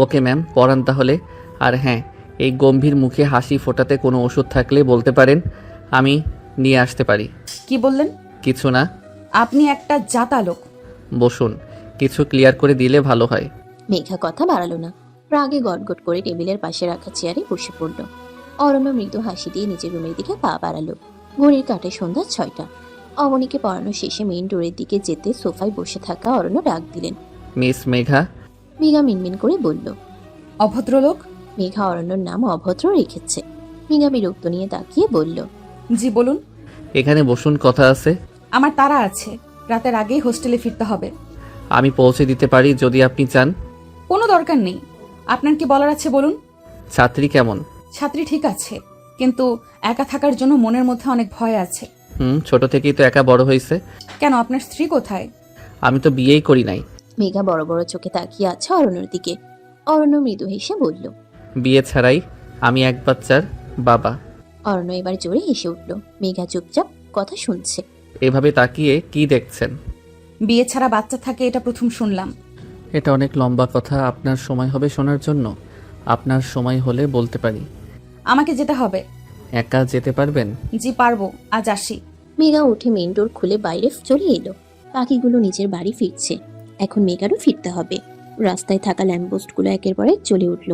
ওকে ম্যাম, পড়ান তাহলে। আর হ্যাঁ, এই গম্ভীর মুখে হাসি ফোটাতে কোনো ওষুধ থাকলে বলতে পারেন, আমি নিয়ে আসতে পারি। কি বললেন? কিছু না। আপনি একটা জাতা লোক। বসুন, কিছু ক্লিয়ার করে দিলে ভালো হয়। মেঘা কথা বাড়ালো না, রাগে গটগট করে টেবিলের পাশে রাখা চেয়ারে বসে পড়ল। অরণ্য মৃদু হাসি দিয়ে নিজের রুমের দিকে পা বাড়ালো। ঘড়ির কাঁটে সন্ধ্যা 6টা। অবনীকে পড়ানো শেষে মেইন ডোরের দিকে যেতে সোফায় বসে থাকা অরণ্য ডাক দিলেন। মিস মেঘা। মেঘা মিনমিন করে বলল। অভদ্রলোক? মেঘা অরণ্যর নাম অভদ্র রেখেছে। মেঘা বিরক্ত নিয়ে তাকিয়ে বলল। জি বলুন। এখানে বসুন, কথা আছে। আমার তাড়া আছে, রাতের আগেই হোস্টেলে ফিরতে হবে। আমি পৌঁছে দিতে পারি যদি আপনি চান। কোনো দরকার নেই। আপনার কি বলার আছে বলুন। ছাত্রী কেমন? ছাত্রী ঠিক আছে, কিন্তু একা থাকার জন্য মনের মধ্যে অনেক ভয় আছে। ছোট থেকেই তো একা বড় হয়েছে। কেন, আপনার স্ত্রী কোথায়? আমি তো বিয়েই করি নাই। মেঘা বড় বড় চোখে তাকিয়ে আছে অরণ্যর দিকে। অরণ্য মৃদু হেসে বলল। বিয়ে ছাড়াই আমি এক বাচ্চার বাবা। অরণ্য এবার জোরে হেসে উঠল। মেঘা চুপচাপ কথা শুনছে। এভাবে তাকিয়ে কি দেখছেন? বিয়ে ছাড়া বাচ্চা থাকে এটা প্রথম শুনলাম। এটা অনেক লম্বা কথা, আপনার সময় হবে শোনার জন্য? আপনার সময় হলে বলতে পারি। আমাকে যেতে হবে। একা যেতে পারবেন? জি পারবো, আজ আসি। মেঘা উঠে মেইন ডোর খুলে বাইরে চলে এলো। পাখিগুলো নিজের বাড়ি ফিরছে। এখন মেঘারও ফিরতে হবে। রাস্তায় থাকা ল্যাম্পপোস্টগুলো একের পর এক চলে উঠল।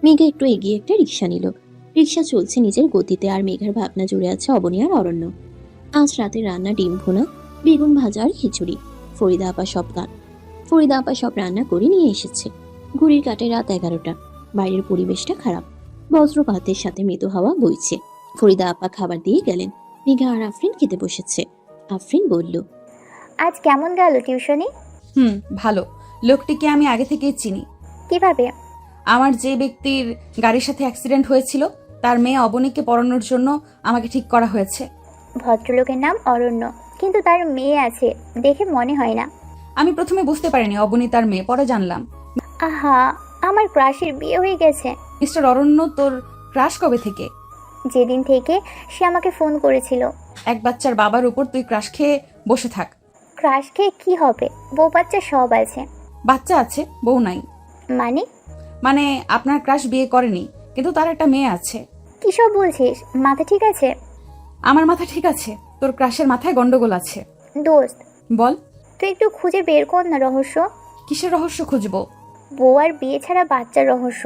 মেঘা একটু এগিয়ে একটা রিক্সা নিল। রিক্সা চলছে নিজের গতিতে, আর মেঘার ভাবনা জুড়ে আছে অবনী আর অরণ্য। আজ রাতে রান্না ডিম ভুনা, বেগুন ভাজা আর খিচুড়ি। ফরিদা আপা সব রান্না করে নিয়ে এসেছে। ঘড়ির কাঁটে রাত 11টা। বাইরের পরিবেশটা খারাপ। বজ্রপাতের সাথে মৃদু হাওয়া বইছে। ফরিদা আপা খাবার দিয়ে গেলেন। মেঘা আর আফরিন খেতে বসেছে। আফরিন বলল। আজ কেমন গেল টিউশনি? ভালো। লোকটিকে আমি আগে থেকেই চিনি। কিভাবে? আমার যে ব্যক্তির গাড়ির সাথে অ্যাক্সিডেন্ট হয়েছিল তার মেয়ে অবনীকে পড়ানোর জন্য আমাকে ঠিক করা হয়েছে। ভদ্রলোকের নাম অরণ্য, কিন্তু তার মেয়ে আছে দেখে মনে হয় না। আমি প্রথমে বুঝতে পারিনি অবনী তার মেয়ে, পরে জানলাম। আহা, আমার ক্রাশের বিয়ে হয়ে গেছে। মিস্টার অরণ্য, তোর ক্রাশ কবে থেকে? যেদিন থেকে সে আমাকে ফোন করেছিল। এক বাচ্চার বাবার উপর তুই ক্রাশ খেয়ে বসে থাক। ক্রাশ খেয়ে কি হবে? বউ বাচ্চা সব আছে। বাচ্চা আছে, বউ নাই। মানে আপনার ক্রাশ বিয়ে করেনি, কিন্তু তার একটা মেয়ে আছে। কি সব বলছিস? মাথা ঠিক আছে? আমার মাথা ঠিক আছে, তোর ক্রাশের মাথায় গন্ডগোল আছে। দোস্ত বল। তুই একটু খুঁজে বের কর না রহস্য। কিসের রহস্য খুঁজবো? বউ আর বিয়ে ছাড়া বাচ্চার রহস্য।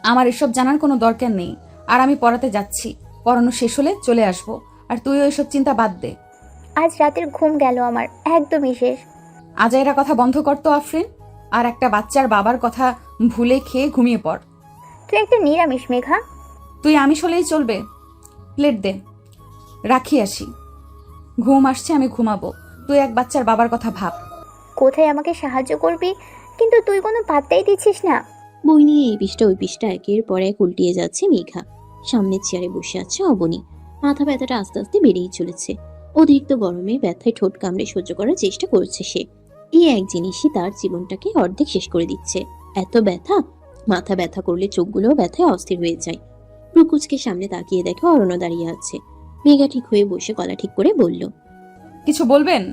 আমার এসব জানার কোনো দরকার নেই। আর আমি পড়াতে যাচ্ছি, পড়ানো শেষ হলে চলে আসবো। আর তুইও এসব চিন্তা বাদ দে। আজ রাতের ঘুম গেল আমার, একদমই শেষ। আজাইরা কথা বন্ধ কর তো আফরিন, আর একটা বাচ্চার বাবার কথা ভুলে খেয়ে ঘুমিয়ে পড়। তুই একটা নিরামিষ মেঘা। তুই আমিষ হলেই চলবে। প্লেট দে, রাখি আসি। ঘুম আসছে, আমি ঘুমাবো। তুই এক বাচ্চার বাবার কথা ভাব। কোথায় আমাকে সাহায্য করবি, কিন্তু তুই কোনো পাত্তাই দিচ্ছিস না। বই নিয়ে এই পৃষ্ঠা ওই পৃষ্ঠা একের পর এক উল্টিয়ে যাচ্ছে মেঘা। সামনের চেয়ারে বসে আছে অবনী। মাথা ব্যথাটা আস্তে আস্তে বেড়েই চলেছে। অতিরিক্ত গরমে ব্যথায় ঠোঁট কামড়ে সহ্য করার চেষ্টা করছে সে। এই এক জিনিসই তার জীবনটাকে অর্ধেক শেষ করে দিচ্ছে। এত ব্যথা, মাথা ব্যথা করলে চোখগুলোও ব্যথায় অস্থির হয়ে যায়। রুকুজকে সামনে তাকিয়ে দেখে অরণ্য দাঁড়িয়ে আছে। মেঘা ঠিক হয়ে বসে গলা ঠিক করে বলল। কিছু বলবেন?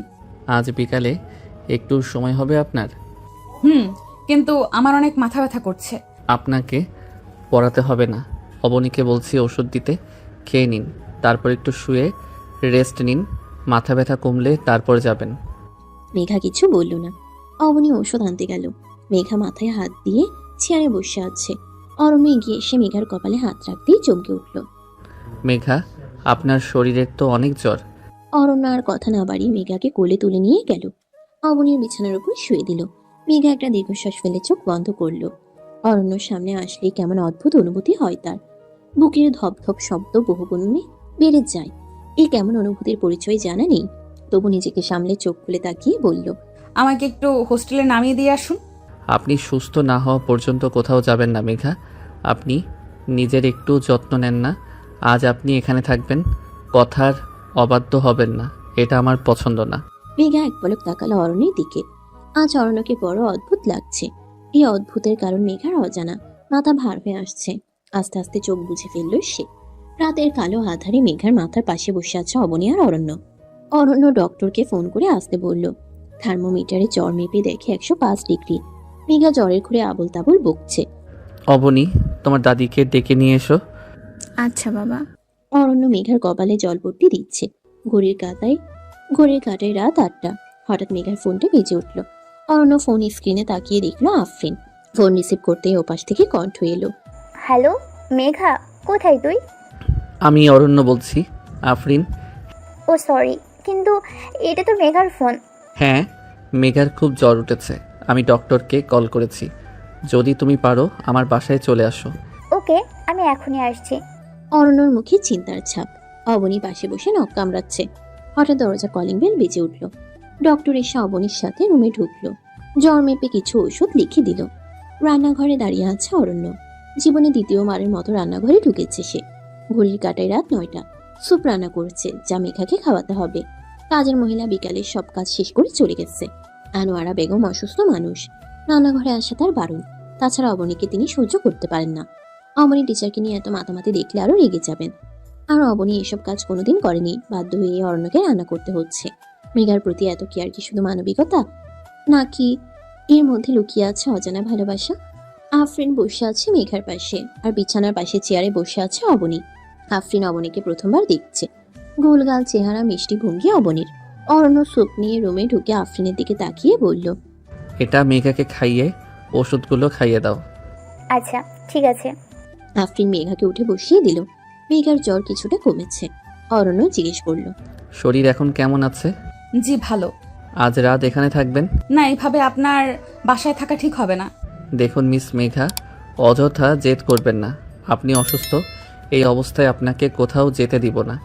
আজ বিকালে একটু সময় হবে আপনার? কিন্তু আমার অনেক মাথা ব্যথা করছে। আপনাকে পড়াতে হবে না, অবনীকে বলছি ওষুধ দিতে, খেয়ে নিন, তারপর একটু শুয়ে রেস্ট নিন, মাথা ব্যথা কমলে তারপর যাবেন। মেঘা কিছু বলল না। অবনী ঔষধ আনতে গেল। মেঘা মাথায় হাত দিয়ে চেয়ারে বসে আছে। অরণ্য এগিয়ে এসে মেঘার কপালে হাত রাখতেই চমকে উঠল। মেঘা, আপনার শরীরের তো অনেক জ্বর। অরণ্য আর কথা না বাড়িয়ে মেঘাকে কোলে তুলে নিয়ে গেল। অবনীর বিছানার উপর শুয়ে দিল। মেঘা একটা দীর্ঘশ্বাস ফেলে চোখ বন্ধ করলো। অরণ্যর সামনে আসলে কেমন অদ্ভুত অনুভূতি হয় তার। বুকের ধপধপ শব্দ বহুগুণে বেড়ে যায়। এই কেমন অনুভূতির পরিচয় জানা নেই, তবু নিজেকে সামলে চোখ খুলে তাকিয়ে বলল, আমাকে একটু হোস্টেলে নামিয়ে দিয়ে আসুন। আপনি সুস্থ না হওয়া পর্যন্ত কোথাও যাবেন না মেঘা। আপনি নিজের একটু যত্ন নেন না। আজ আপনি এখানে থাকবেন, কথার অবাধ্য হবেন না, এটা আমার পছন্দ না। মেঘা এক পলক তাকালো অরণ্যের দিকে। আজ অরণ্যকে বড় অদ্ভুত লাগছে। এই অদ্ভুতের কারণ মেঘার অজানা। মাথা ভার হয়ে আসছে। আস্তে আস্তে চোখ বুঝে ফেলল সে। রাতের কালো আধারে মেঘার মাথার পাশে বসে আছে অবনী আর অরণ্য। অরণ্য ডক্টরকে ফোন করে আসতে বলল। থার্মোমিটারে জ্বর মেপে দেখে 105 ডিগ্রি। মেঘা জ্বরের ঘুরে আবল তাবল বকছে। অবনী, তোমার দাদিকে ডেকে নিয়ে এসো। আচ্ছা বাবা। অরণ্য মেঘার কপালে জলপট্টি দিচ্ছে। ঘড়ির কাঁটায় রাত 8টা। হঠাৎ মেঘার ফোনটা বেজে উঠল। অরণ্য ফোন স্ক্রিনে তাকিয়ে দেখলো আফরিন। ফোন রিসিভ করতেই ওপাশ থেকে কণ্ঠ এলো। হ্যালো মেঘা, কোথায় তুই? আমি অরণ্য বলছি। আফরিন? ও সরি, কিন্তু এটা তো মেঘার ফোন। হ্যাঁ, মেঘার খুব জ্বর উঠেছে। আমি ডক্টরকে কল করেছি। যদি তুমি পারো আমার বাসায় চলে আসো। ওকে, আমি এখনই আসছি। অরণ্যর মুখে চিন্তার ছাপ। অবনী পাশে বসে নখ কামড়াচ্ছে। হঠাৎ দরজা কলিং বেল বেজে উঠল। ডক্টর এসে অবনীর সাথে রুমে ঢুকলো। জ্বর মেপে কিছু ওষুধ লিখে দিল। রান্নাঘরে দাঁড়িয়ে আছে অরণ্য। জীবনে দ্বিতীয়বারের মতো রান্নাঘরে ঢুকেছে সে। ঘড়ির কাঁটায় রাত 9টা। স্যুপ রান্না করছে, যা মেঘাকে খাওয়াতে হবে। কাজের মহিলা বিকালের সব কাজ শেষ করে চলে গেছে। আনোয়ারা বেগম অসুস্থ মানুষ। রান্নাঘরে আসা তার বারণ। তাছাড়া অবনীকে তিনি সহ্য করতে পারেন না। অবনী টিচারকে নিয়ে এত মাতামাতি দেখলে আরো রেগে যাবেন। আর অবনী এসব কাজ কোনোদিন করেনি। বাধ্য হয়ে অরণ্যকে রান্না করতে হচ্ছে। মেঘার প্রতি এত কেয়ার কি শুধু মানবিকতা, নাকি এর মধ্যে লুকিয়ে আছে অজানা ভালোবাসা? আফরিন বসে আছে মেঘার পাশে, আর বিছানার পাশে চেয়ারে বসে আছে অবনী। আফরিন অবনীকে প্রথমবার দেখছে। গোলগাল চেহারা, মিষ্টি ভঙ্গি অবনীর। অরণ্য স্যুপ নিয়ে রুমে ঢুকে আফরিনের দিকে তাকিয়ে বলল, এটা মেঘাকে খাইয়ে ওষুধগুলো খাইয়ে দাও। আচ্ছা ঠিক আছে। আফরিন মেঘাকে উঠে বসিয়ে দিল। মেঘার জ্বর কিছুটা কমেছে। অরণ্য জিজ্ঞেস করল, শরীর এখন কেমন আছে? জি ভালো। আজ রাত এখানে থাকবেন? না, এইভাবে আপনার বাসায় থাকা ঠিক হবে না। দেখুন মিস মেঘা, অযথা জেদ করবেন না। আপনি অসুস্থ, এই অবস্থায় আপনাকে কোথাও যেতে দিব না।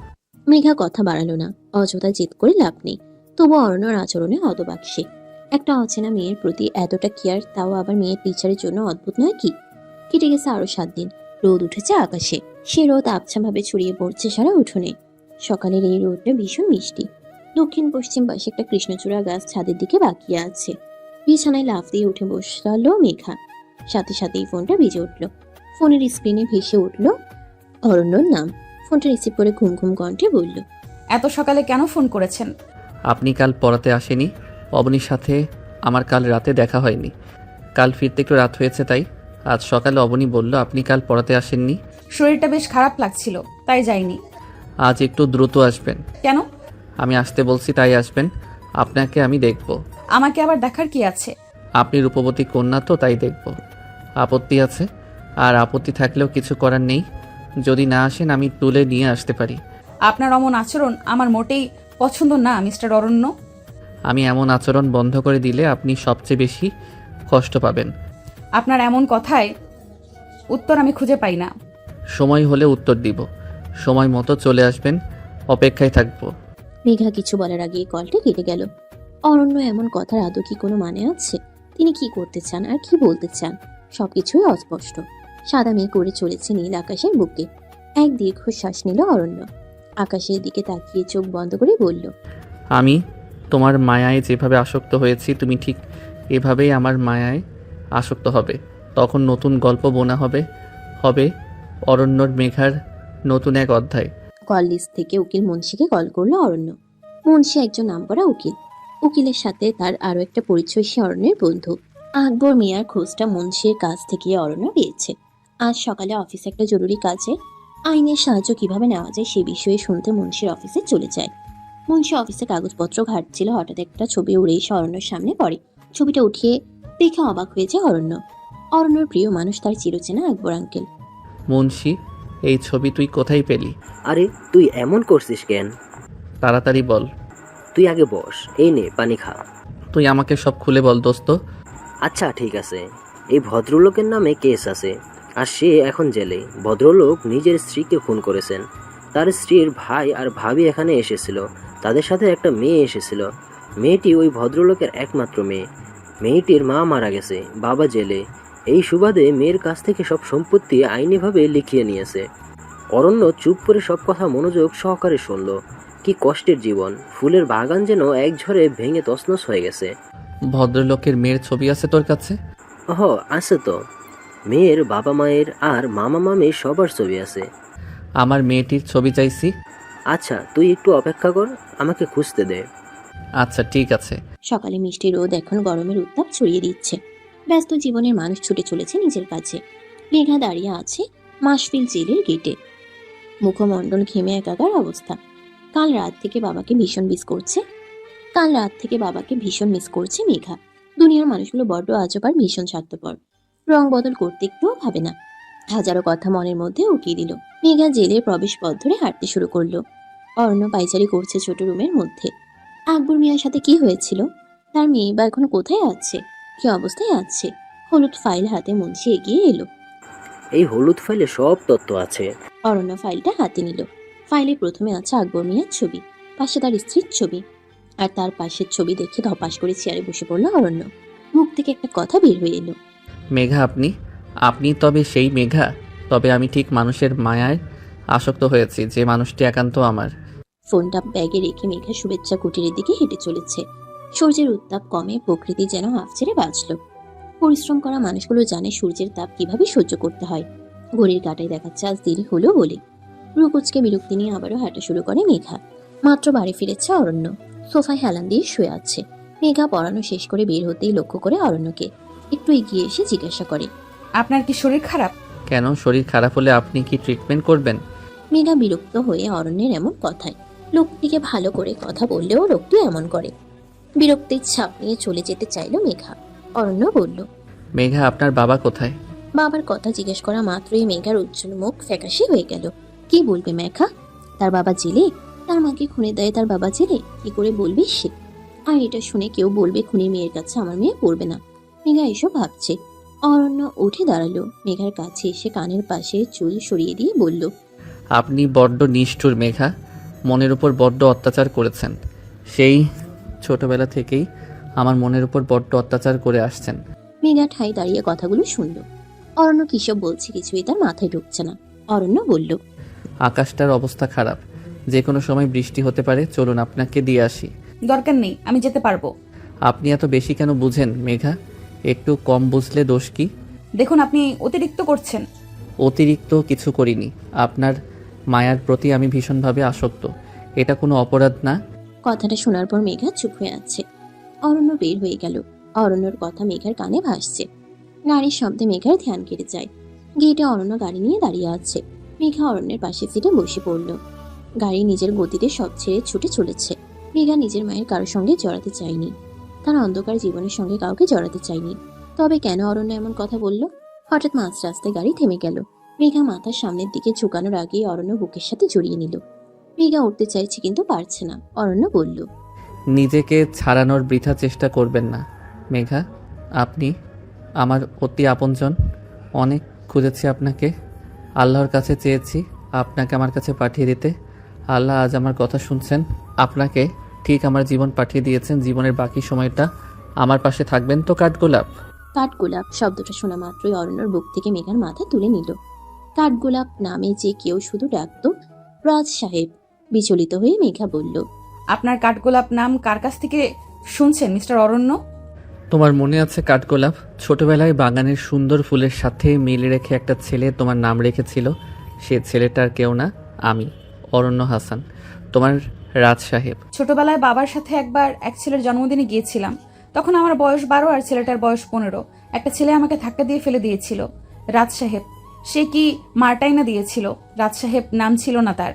মেঘা কথা বাড়ালো না। অযথা জেদ করে লাভ নেই। তবু অরণ্যর আচরণে হতবাক সে। একটা অচেনা মেয়ের প্রতি এতটা কেয়ার, তাও আবার মেয়ের টিচারের জন্য অদ্ভুত নয় কি? কেটে গেছে আরো 7 দিন। রোদ উঠেছে আকাশে। সে রোদ আবছাভাবে ছড়িয়ে পড়ছে সারা উঠোনে। সকালের এই রোদটা ভীষণ মিষ্টি। দক্ষিণ পশ্চিম পাশে একটা কৃষ্ণচূড়া গাছ ছাদের দিকে বাকিয়ে আছে। বিছানায় লাফ দিয়ে উঠে বসলো মেঘা। সাথে সাথেই ফোনটা বেজে উঠল। ফোনের স্ক্রিনে ভেসে উঠল অরণ্যর নাম। ফোনটা রিসিভ করে ঘুম ঘুম কণ্ঠে বলল, এত সকালে কেন ফোন করেছেন? আপনি কাল পড়াতে আসেনি। অবনীর সাথে আমার কাল রাতে দেখা হয়নি। কাল ফিরতে একটু রাত হয়েছে, তাই আজ সকালে অবনী বলল আপনি কাল পড়াতে আসেননি। শরীরটা বেশ খারাপ লাগছিল, তাই যাইনি। আজ একটু দ্রুত আসবেন। কেন? আমি আসতে বলছি তাই আসবেন। আপনাকে আমি দেখব। আমাকে আবার দেখার কি আছে? আপনি রূপবতী কন্যা তো, তাই দেখব। আপত্তি আছে? আর আপত্তি থাকলেও কিছু করার নেই। যদি না আসেন আমি তুলে নিয়ে আসতে পারি। আপনার অমন আচরণ আমার মোটেই পছন্দ না মিস্টার অরণ্য। আমি এমন আচরণ বন্ধ করে দিলে আপনি সবচেয়ে বেশি কষ্ট পাবেন। আপনার এমন কথায় উত্তর আমি খুঁজে পাই না। সময় হলে উত্তর দিব। সময় মতো চলে আসবেন, অপেক্ষায় থাকবো। মেঘা কিছু বলার আগে কলটা কেটে গেল। অরণ্য এমন কথার আদৌ কি কোনো মানে আছে? তিনি কি করতে চান আর কি বলতে চান সবকিছুই অস্পষ্ট। সাদা মেঘ করে চলেছে নীল আকাশের বুকে। এক দীর্ঘশ্বাস নিল অরণ্য। আকাশের দিকে তাকিয়ে চোখ বন্ধ করে বলল, আমি তোমার মায়ায় যেভাবে আসক্ত হয়েছি, তুমি ঠিক এভাবেই আমার মায়ায় আসক্ত হবে। তখন নতুন গল্প বোনা হবে হবে অরণ্যর মেঘার নতুন এক অধ্যায়। কল লিস্ট থেকে উকিল মুন্সিকে কল করলো অরণ্য। মুন্সি একজন নামকরা উকিল। উকিলের সাথে তার আরো একটা পরিচয় সে অরণ্যের বন্ধু। আকবর মিয়ার খোঁজটা মুন্সির কাছ থেকে অরণ্য পেয়েছে। আজ সকালে অফিসে একটা জরুরি কাজে আইনের সাহায্য কিভাবে নেওয়া যায় সে বিষয়ে শুনতে মুন্সির অফিসে চলে যায়। মুন্সি অফিসে কাগজপত্র ঘাটছিল, হঠাৎ একটা ছবি উড়ে এসে অরণ্যর সামনে পড়ে। ছবিটা উঠিয়ে দেখে অবাক হয়ে যায় অরণ্য। অরণ্যর প্রিয় মানুষ তার চিরচেনা আকবর আঙ্কেল। মুন্সি, এই ছবি তুই কোথায় পেলি? আরে তুই এমন করছিস কেন? তাড়াতাড়ি বল। তুই আগে বস, এই নে পানি খা। তুই আমাকে সব খুলে বল দোস্ত। আচ্ছা ঠিক আছে, এই ভদ্রলোকের নামে কেস আছে আর সে এখন জেলে। ভদ্রলোক নিজের স্ত্রীকে খুন করেছেন। তার স্ত্রীর ভাই আর ভাবি এখানে এসেছিল, তাদের সাথে একটা মেয়ে এসেছিল। মেয়েটি ওই ভদ্রলোকের একমাত্র মেয়ে। মেয়েটির মা মারা গেছে, বাবা জেলে। এই সুবাদে মেয়ের কাছ থেকে সব সম্পত্তি আইনিভাবে লিখিয়ে নিয়েছে। অরণ্য চুপ করে সব কথা মনোযোগ সহকারে শুনল। কি কষ্টের জীবন, ফুলের বাগান যেন এক ঝড়ে ভেঙে তছনছ হয়ে গেছে। ভদ্রলোকের মেয়ের ছবি আছে তোর কাছে? ওহ আছে তো, মেয়ের বাবা মায়ের আর মামা মামির সবার ছবি আছে। আমার মেয়েটির ছবি চাইছি। আচ্ছা তুই একটু অপেক্ষা কর, আমাকে খুঁজতে দে। আচ্ছা ঠিক আছে। সকালে মিষ্টি রোদ এখন গরমের উত্তাপ ছড়িয়ে দিচ্ছে। ব্যস্ত জীবনের মানুষ ছুটে চলেছে নিজের কাছে। মেঘা দাঁড়িয়ে আছে মাসফিল জেলের গেটে, মুখমণ্ডল ঘেমে একাকার অবস্থা। কাল রাত থেকে বাবাকে ভীষণ মিস করছে মেঘা। দুনিয়ার মানুষগুলো বড্ড আজব আর ভীষণ স্বার্থপর। রং বদল করতে একটুও ভাবে না। হাজারো কথা মনের মধ্যে উকিয়ে দিল। মেঘা জেলের প্রবেশ পথ ধরে হাঁটতে শুরু করলো। অরণ্য পাইচারি করছে ছোট রুমের মধ্যে। আকবর মিয়ার সাথে কি হয়েছিল? তার মেয়ে বা এখন কোথায় আছে? কি অবস্থায় আছে? হলুদ ফাইল হাতে মুন্সি এগিয়ে এলো। এই হলুদ ফাইলে সব তথ্য আছে। অরণ্য ফাইলটা হাতে নিল। ফাইলে প্রথমে আছে আকবর মিয়ার ছবি, পাশে তার স্ত্রীর ছবি, আর তার পাশের ছবি দেখে ধপাস করে চেয়ারে বসে পড়লো অরণ্য। মুখ থেকে একটা কথা বের হয়ে এলো। মেঘা, আপনি তবে সেই মেঘা? তবে আমি ঠিক মানুষের মায়ায় আসক্ত হয়েছি, যে মানুষটি একান্ত আমার। ফোনটা ব্যাগে রেখে মেঘা শুভেচ্ছা কুটিরের দিকে হেঁটে চলেছে। সূর্যের উত্তাপ কমে প্রকৃতি যেন হাফ ছেড়ে বাঁচল। পরিশ্রম করা মানুষগুলো জানে সূর্যের তাপ কিভাবে সহ্য করতে হয়। ঘড়ির কাঁটায় দেখাচ্ছে আজ দেরি হলো বলে। রুকুচকে বিরক্তি নিয়ে আবারও হাঁটা শুরু করে মেঘা। মাত্র বাড়ি ফিরেছে অরণ্য। সোফায় হেলান দিয়ে শুয়ে আছে। মেঘা পড়ানো শেষ করে বের হতেই লক্ষ্য করে অরণ্যকে। একটু এগিয়ে এসে জিজ্ঞাসা করে, আপনার কি শরীর খারাপ? কেন, শরীর খারাপ হলে আপনি কি ট্রিটমেন্ট করবেন? মেঘা বিরক্ত হয়ে অরণ্যের এমন কথায়। লোকটিকে ভালো করে কথা বললেও লোকটি এমন করে। বিরক্তির ছাপ নিয়ে চলে যেতে চাইল মেঘা। অরণ্য বলল, মেঘা, আপনার বাবা কোথায়? বাবার কথা জিজ্ঞেস করা মাত্রই মেঘার উজ্জ্বল মুখ ফ্যাকাশে হয়ে গেল। কি বলবে মেঘা? তার বাবা জেলে? তার মাকে খুনে দেয় তার বাবা জেলে? কি করে বলবে সে? আর এটা শুনে কেউ বলবে খুনি মেয়ের কাছে আমার মেয়ে পড়বে না। মেঘা এসব ভাবছে। অরণ্য উঠে দাঁড়ালো। মেঘার কাছে এসে কানের পাশে চুল সরিয়ে দিয়ে বলল, আপনি বড্ড নিষ্ঠুর মেঘা। মনের উপর বড্ড অত্যাচার করেছেন। সেই ছোটবেলা থেকেই আমার মনের উপর বড্ড অত্যাচার করে আসছেন। মেঘা ঠাই দাঁড়িয়ে কথাগুলো শুনল। অরণ্য কিসব বলছে কিছুই তার মাথায় ঢুকছে না। অরণ্য বলল, আকাশটার অবস্থা খারাপ, যে কোনো সময় বৃষ্টি হতে পারে, চলুন আপনাকে দিয়ে আসি। দরকার নেই, আমি যেতে পারবো। আপনি এত বেশি কেন বুঝেন মেঘা? একটু কম বুঝলে দোষ কি? দেখুন, আপনি অতিরিক্ত করছেন। অতিরিক্ত কিছু করিনি। আপনার মায়ার প্রতি আমি ভীষণভাবে আসক্ত। এটা কোনো অপরাধ না। কথাটা শোনার পর মেঘা চুপ হয়ে আছে। অরণ্য বের হয়ে গেল। অরণ্যর কথা মেঘার কানে ভাসছে। গাড়ির শব্দে মেঘার ধ্যান কেটে যায়। গেটে অরণ্য গাড়ি নিয়ে দাঁড়িয়ে আছে। মেঘা অরণ্যের পাশে সিটে বসে পড়ল। গাড়ি নিজের গতিতে সব ছেড়ে ছুটে চলেছে। মেঘা নিজের মায়ের কারোর সঙ্গে জড়াতে চায়নি। তার অন্ধকার জীবনের সঙ্গে কাউকে জড়াতে চায়নি। তবে কেন অরণ্য এমন কথা বলল? হঠাৎ মাঝ রাস্তায় গাড়ি থেমে গেল। মেঘা মাথার সামনের দিকে ঝুঁকানোর আগেই অরণ্য বুকের সাথে জড়িয়ে নিল। মেঘা উঠতে চাইছে কিন্তু পারছে না। অরণ্য বলল, নিজেকে ছাড়ানোর বৃথা চেষ্টা করবেন না মেঘা। আপনি আমার অতি আপনজন। অনেক খুঁজেছি আপনাকে, আল্লাহর কাছে চেয়েছি আপনাকে আমার কাছে পাঠিয়ে দিতে। আল্লাহ আজ আমার কথা শুনছেন। আপনাকে ঠিক আমার জীবন পাঠিয়ে দিয়েছেন। জীবনের বাকি সময়টা আমার পাশে থাকবেন তো কাঠগোলাপ? কাঠগোলাপ শব্দটা শোনা মাত্রই অরণ্যর বুক থেকে মেঘার মাথা তুলে নিল। কাঠগোলাপ নামে যে কেউ শুধু ডাকতো রাজ সাহেব। বিচলিত হয়ে মেঘা বলল, আপনার কাঠগোলাপ নাম কার কাছ থেকে শুনছেন মিস্টার অরণ্য? তোমার মনে আছে কাঠগোলাপ? ছোটবেলায় বাগানের সুন্দর ফুলের সাথে মিল রেখে একটা ছেলে তোমার নাম রেখেছিল। সে ছেলেটার কেউ না, আমি অরণ্য হাসান, তোমার রাজ সাহেব। ছোটবেলায় বাবার সাথে একবার এক ছেলের জন্মদিনে গিয়েছিলাম। তখন আমার বয়স 12 আর ছেলেটার বয়স 15। একটা ছেলে আমাকে ধাক্কা দিয়ে ফেলে দিয়েছিল। রাজ সাহেব, সে কি মার্টাইনা দিয়েছিল, রাজ সাহেব নাম ছিল না তার,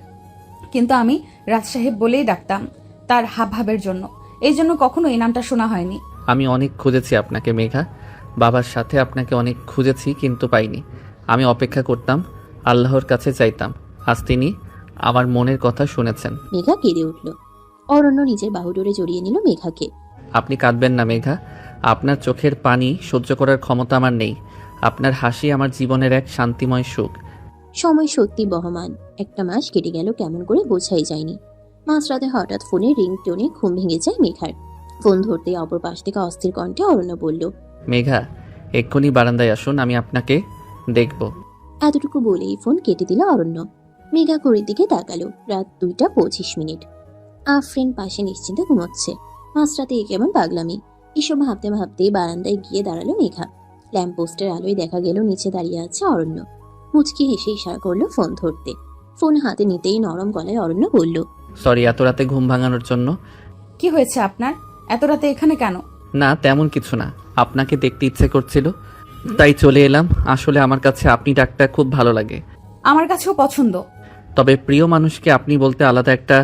কিন্তু আমি রাজ সাহেব বলেই ডাকতাম তার হাবভাবের জন্য। এই জন্য কখনো এই নামটা শোনা হয়নি। আমি অনেক খুঁজেছি আপনাকে মেঘা, বাবার সাথে আপনাকে অনেক খুঁজেছি কিন্তু পাইনি। আমি অপেক্ষা করতাম, আল্লাহর কাছে চাইতাম, আজ তিনি আমার মনের কথা শুনেছেন। মেঘা কেঁদে উঠল। অরণ্য নিজের বাহুডোরে জড়িয়ে নিল মেঘাকে। আপনি কাঁদবেন না মেঘা, আপনার চোখের পানি সহ্য করার ক্ষমতা আমার নেই। আপনার হাসি আমার জীবনের এক শান্তিময় সুখ। সময় সত্যি বহমান। একটা মাস কেটে গেল কেমন করে বোঝাই যায়নি। মাঝরাতে হঠাৎ ফোনের রিংটোনে ঘুম ভেঙে যায় মেঘার। ফোন ধরতে অপর পাশ থেকে অস্থির কণ্ঠে অরণ্য বলল, মেঘা এক্ষুনি বারান্দায় আসুন, আমি আপনাকে দেখব। এতটুকু বলেই ফোন কেটে দিল অরণ্য। মেঘা ঘড়ির দিকে তাকালো। রাত 2:25। আফরিন পাশে নিশ্চিন্তে ঘুমোচ্ছে। মাঝরাতে এ কেমন পাগলামি। এসব ভাবতে ভাবতেই বারান্দায় গিয়ে দাঁড়ালো মেঘা। ল্যাম্পপোস্টের আলোয় দেখা গেল নিচে দাঁড়িয়ে আছে অরণ্য। মুচকি হেসে ইশারা করলো ফোন ধরতে। ফোন হাতে নিতেই নরম গলায় অরণ্য বলল, সরি এত রাতে ঘুম ভাঙানোর জন্য। কি হয়েছে আপনার? এত রাতে এখানে কেন? না তেমন কিছু না, আপনাকে দেখতে ইচ্ছে করছিল তাই চলে এলাম। আসলে আমার কাছে আপনি ডাকটা খুব ভালো লাগে। আমার কাছেও পছন্দ। তবে প্রিয় মানুষকে আপনি বলতে আলাদা একটা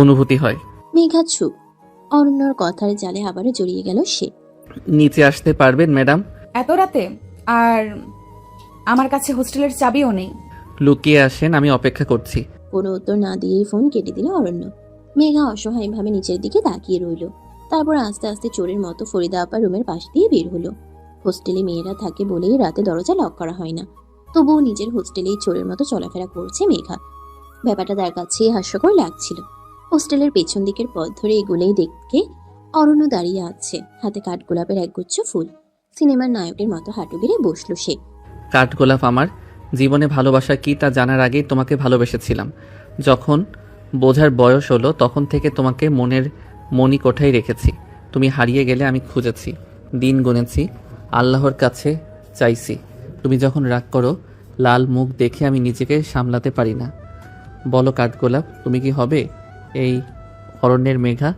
অনুভূতি হয়। মেঘা চুপ। অরণ্যর কথার জালে আবারও জড়িয়ে গেল সে। নিচে আসতে পারবেন ম্যাডাম? এত রাতে? আর আমার কাছে হোস্টেলের চাবিও নেই। লুকিয়ে আসেন, আমি অপেক্ষা করছি। কোনো উত্তর না দিয়েই ফোন কেটে দিল অরণ্য। মেঘা অসহায়ভাবে নিচের দিকে তাকিয়ে রইল। তারপর আস্তে আস্তে চোরের মতো ফরিদা আপা রুমের পাশ দিয়ে বের হলো। হোস্টেলে মেয়েরা থাকে বলেই রাতে দরজা লক করা হয় না। তবুও নিজের হোস্টেলেই চোরের মতো চলাফেরা করছে মেঘা। ব্যাপারটা তার কাছে হাস্যকর লাগছিল। হোস্টেলের পেছন দিকের পথ ধরে এগুলোই দেখে অরণ্য দাঁড়িয়ে আছে, হাতে কাঠগোলাপের একগুচ্ছ ফুল। সিনেমার নায়কের মতো হাঁটু গেড়ে বসলো সে। কাঠগোলাপ আমার জীবনে ভালোবাসা কি তা জানার আগেই তোমাকে ভালোবেসেছিলাম। যখন বোঝার বয়স হলো তখন থেকে তোমাকে মনের মণিকোঠায় রেখেছি। তুমি হারিয়ে গেলে আমি খুঁজেছি, দিন গুনেছি, আল্লাহর কাছে চাইছি। তুমি যখন রাগ করো লাল মুখ দেখে আমি নিজেকে সামলাতে পারি না। বলো কাঠগোলাপ, তুমি কি হবে এই অরণ্যের মেঘা?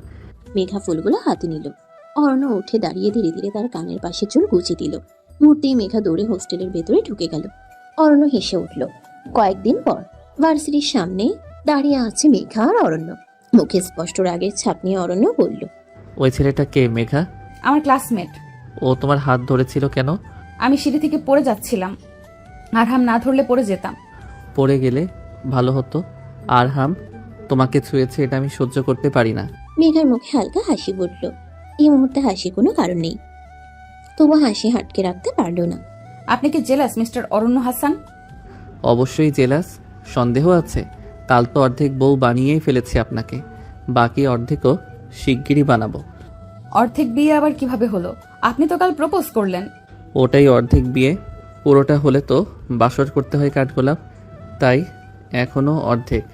মেঘা ফুলগুলো হাতে নিল। অরণ্য উঠে দাঁড়িয়ে ধীরে ধীরে তার কানের পাশে চুল গুছিয়ে দিল। মুহূর্তেই মেঘা দৌড়ে হোস্টেলের ভেতরে ঢুকে গেল। অরণ্য হেসে উঠল। কয়েকদিন পর ভার্সিটির সামনে দাঁড়িয়ে আছে মেঘা আর অরণ্য। মুখে স্পষ্ট রাগের ছাপ নিয়ে অরণ্য বলল, ওই ছেলেটা কে মেঘা? আমার ক্লাসমেট। ও তোমার হাত ধরেছিল কেন? আমি সিঁড়ি থেকে পড়ে যাচ্ছিলাম, আরহাম না ধরলে পড়ে যেতাম। পড়ে গেলে ভালো হতো। আরহাম তোমাকে ছুঁয়েছে, এটা আমি সহ্য করতে পারি না। মেঘার মুখে হালকা হাসি ফুটল। এই মুহূর্তে হাসি কোনো কারণ নেই, তবু হাসি হাটকে রাখতে পারল না। আপনি কি জেলাস মিস্টার অরণ্য হাসান? অবশ্যই জেলাস, সন্দেহ আছে? কাল তো অর্ধেক বউ বানিয়েই ফেলেছি আপনাকে, বাকি অর্ধেকও শিগগিরই বানাবো। অর্ধেক বিয়ে আবার কিভাবে হলো? আপনি তো কাল প্রপোজ করলেন। ওটাই অর্ধেক বিয়ে, পুরোটা হলে তো বাসর করতে হয় কাঠগোলাপ, তাই এখনো অর্ধেক।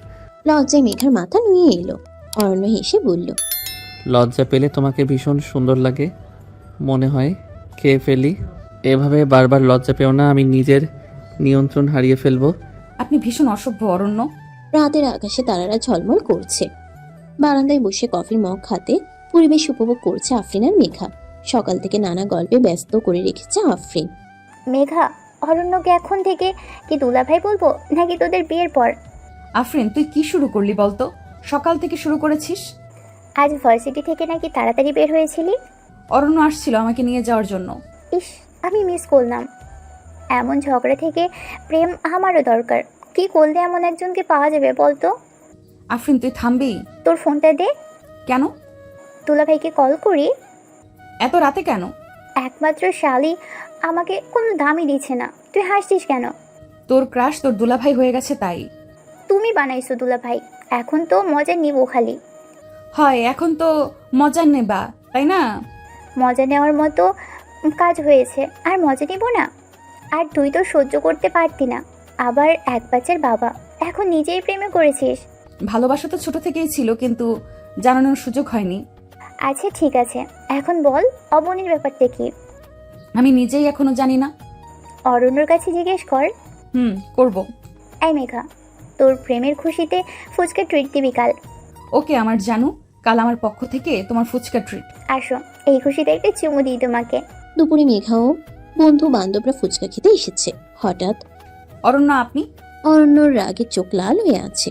লজ্জায় মেঘার মাথা নুয়ে এলো। অরণ্য হেসে বলল, লজ্জা পেলে তোমাকে ভীষণ সুন্দর লাগে, মনে হয় খেয়ে ফেলি। এভাবে বারবার লজ্জা পেও না, আমি নিজের নিয়ন্ত্রণ হারিয়ে ফেলবো। আপনি ভীষণ অসভ্য অরণ্য। রাতের আকাশে তারারা ঝলমল করছে। বারান্দায় বসে কফির মগ হাতে পরিবেশ উপভোগ করছে আফরিন আর মেঘা। সকাল থেকে নানা গল্পে ব্যস্ত করে রেখেছে আফরিন। মেঘা, অরণ্যকে এখন থেকে কি দুলাভাই বলবো নাকি তোদের বিয়ের পর? আফরিন, তুই কি শুরু করলি বলতো? সকাল থেকে শুরু করেছিস। আজ ভার্সিটি থেকে নাকি তাড়াতাড়ি বের হয়েছিলি? অরণ্য আসছিল আমাকে নিয়ে যাওয়ার জন্য। ইস, আমি মিস করলাম। এমন ঝগড়া থেকে প্রেম আমারও দরকার। কি করলে এমন একজনকে পাওয়া যাবে বলতো? আফরিন তুই থামবি? তোর ফোনটা দে। কেন? দুলাভাইকে কল করি। এত রাতে কেন? একমাত্র শালি আমাকে কোনো দামই দিচ্ছে না। তুই হাসছিস কেন? তোর ক্রাশ তোর দুলাভাই হয়ে গেছে তাই। তুমি বানাইছো দুলাভাই, এখন তো মজা নিব খালি। হয়, এখন তো মজা নেবা তাই না? মজা নেওয়ার মতো কাজ হয়েছে, আর মজা নিব না? আর তুই তো সহ্য করতে পারতি না, আবার এক বাচ্চার বাবা, এখন নিজেই প্রেমে করেছিস। ভালোবাসা তো ছোট থেকেই ছিল, কিন্তু জানানোর সুযোগ হয়নি। আচ্ছা ঠিক আছে, এখন বল অবনীর ব্যাপারটা কি? আমি নিজেই এখনো জানি না। অরণ্যর কাছে জিজ্ঞেস কর। করব। এই মেঘা, তোর প্রেমের খুশিতে ফুচকা ট্রিট দিবি কাল। ওকে আমার জানু, কাল আমার পক্ষ থেকে তোমার ফুচকা ট্রিট। আসো, এই খুশিতে একটা চুমু দিই তোমাকে। দুপুরে মেঘাও বন্ধু বান্ধবরা ফুচকা খেতে এসেছে। হঠাৎ অরণ্য আপনি? অরণ্যর রাগে চোখ লাল হয়ে আছে।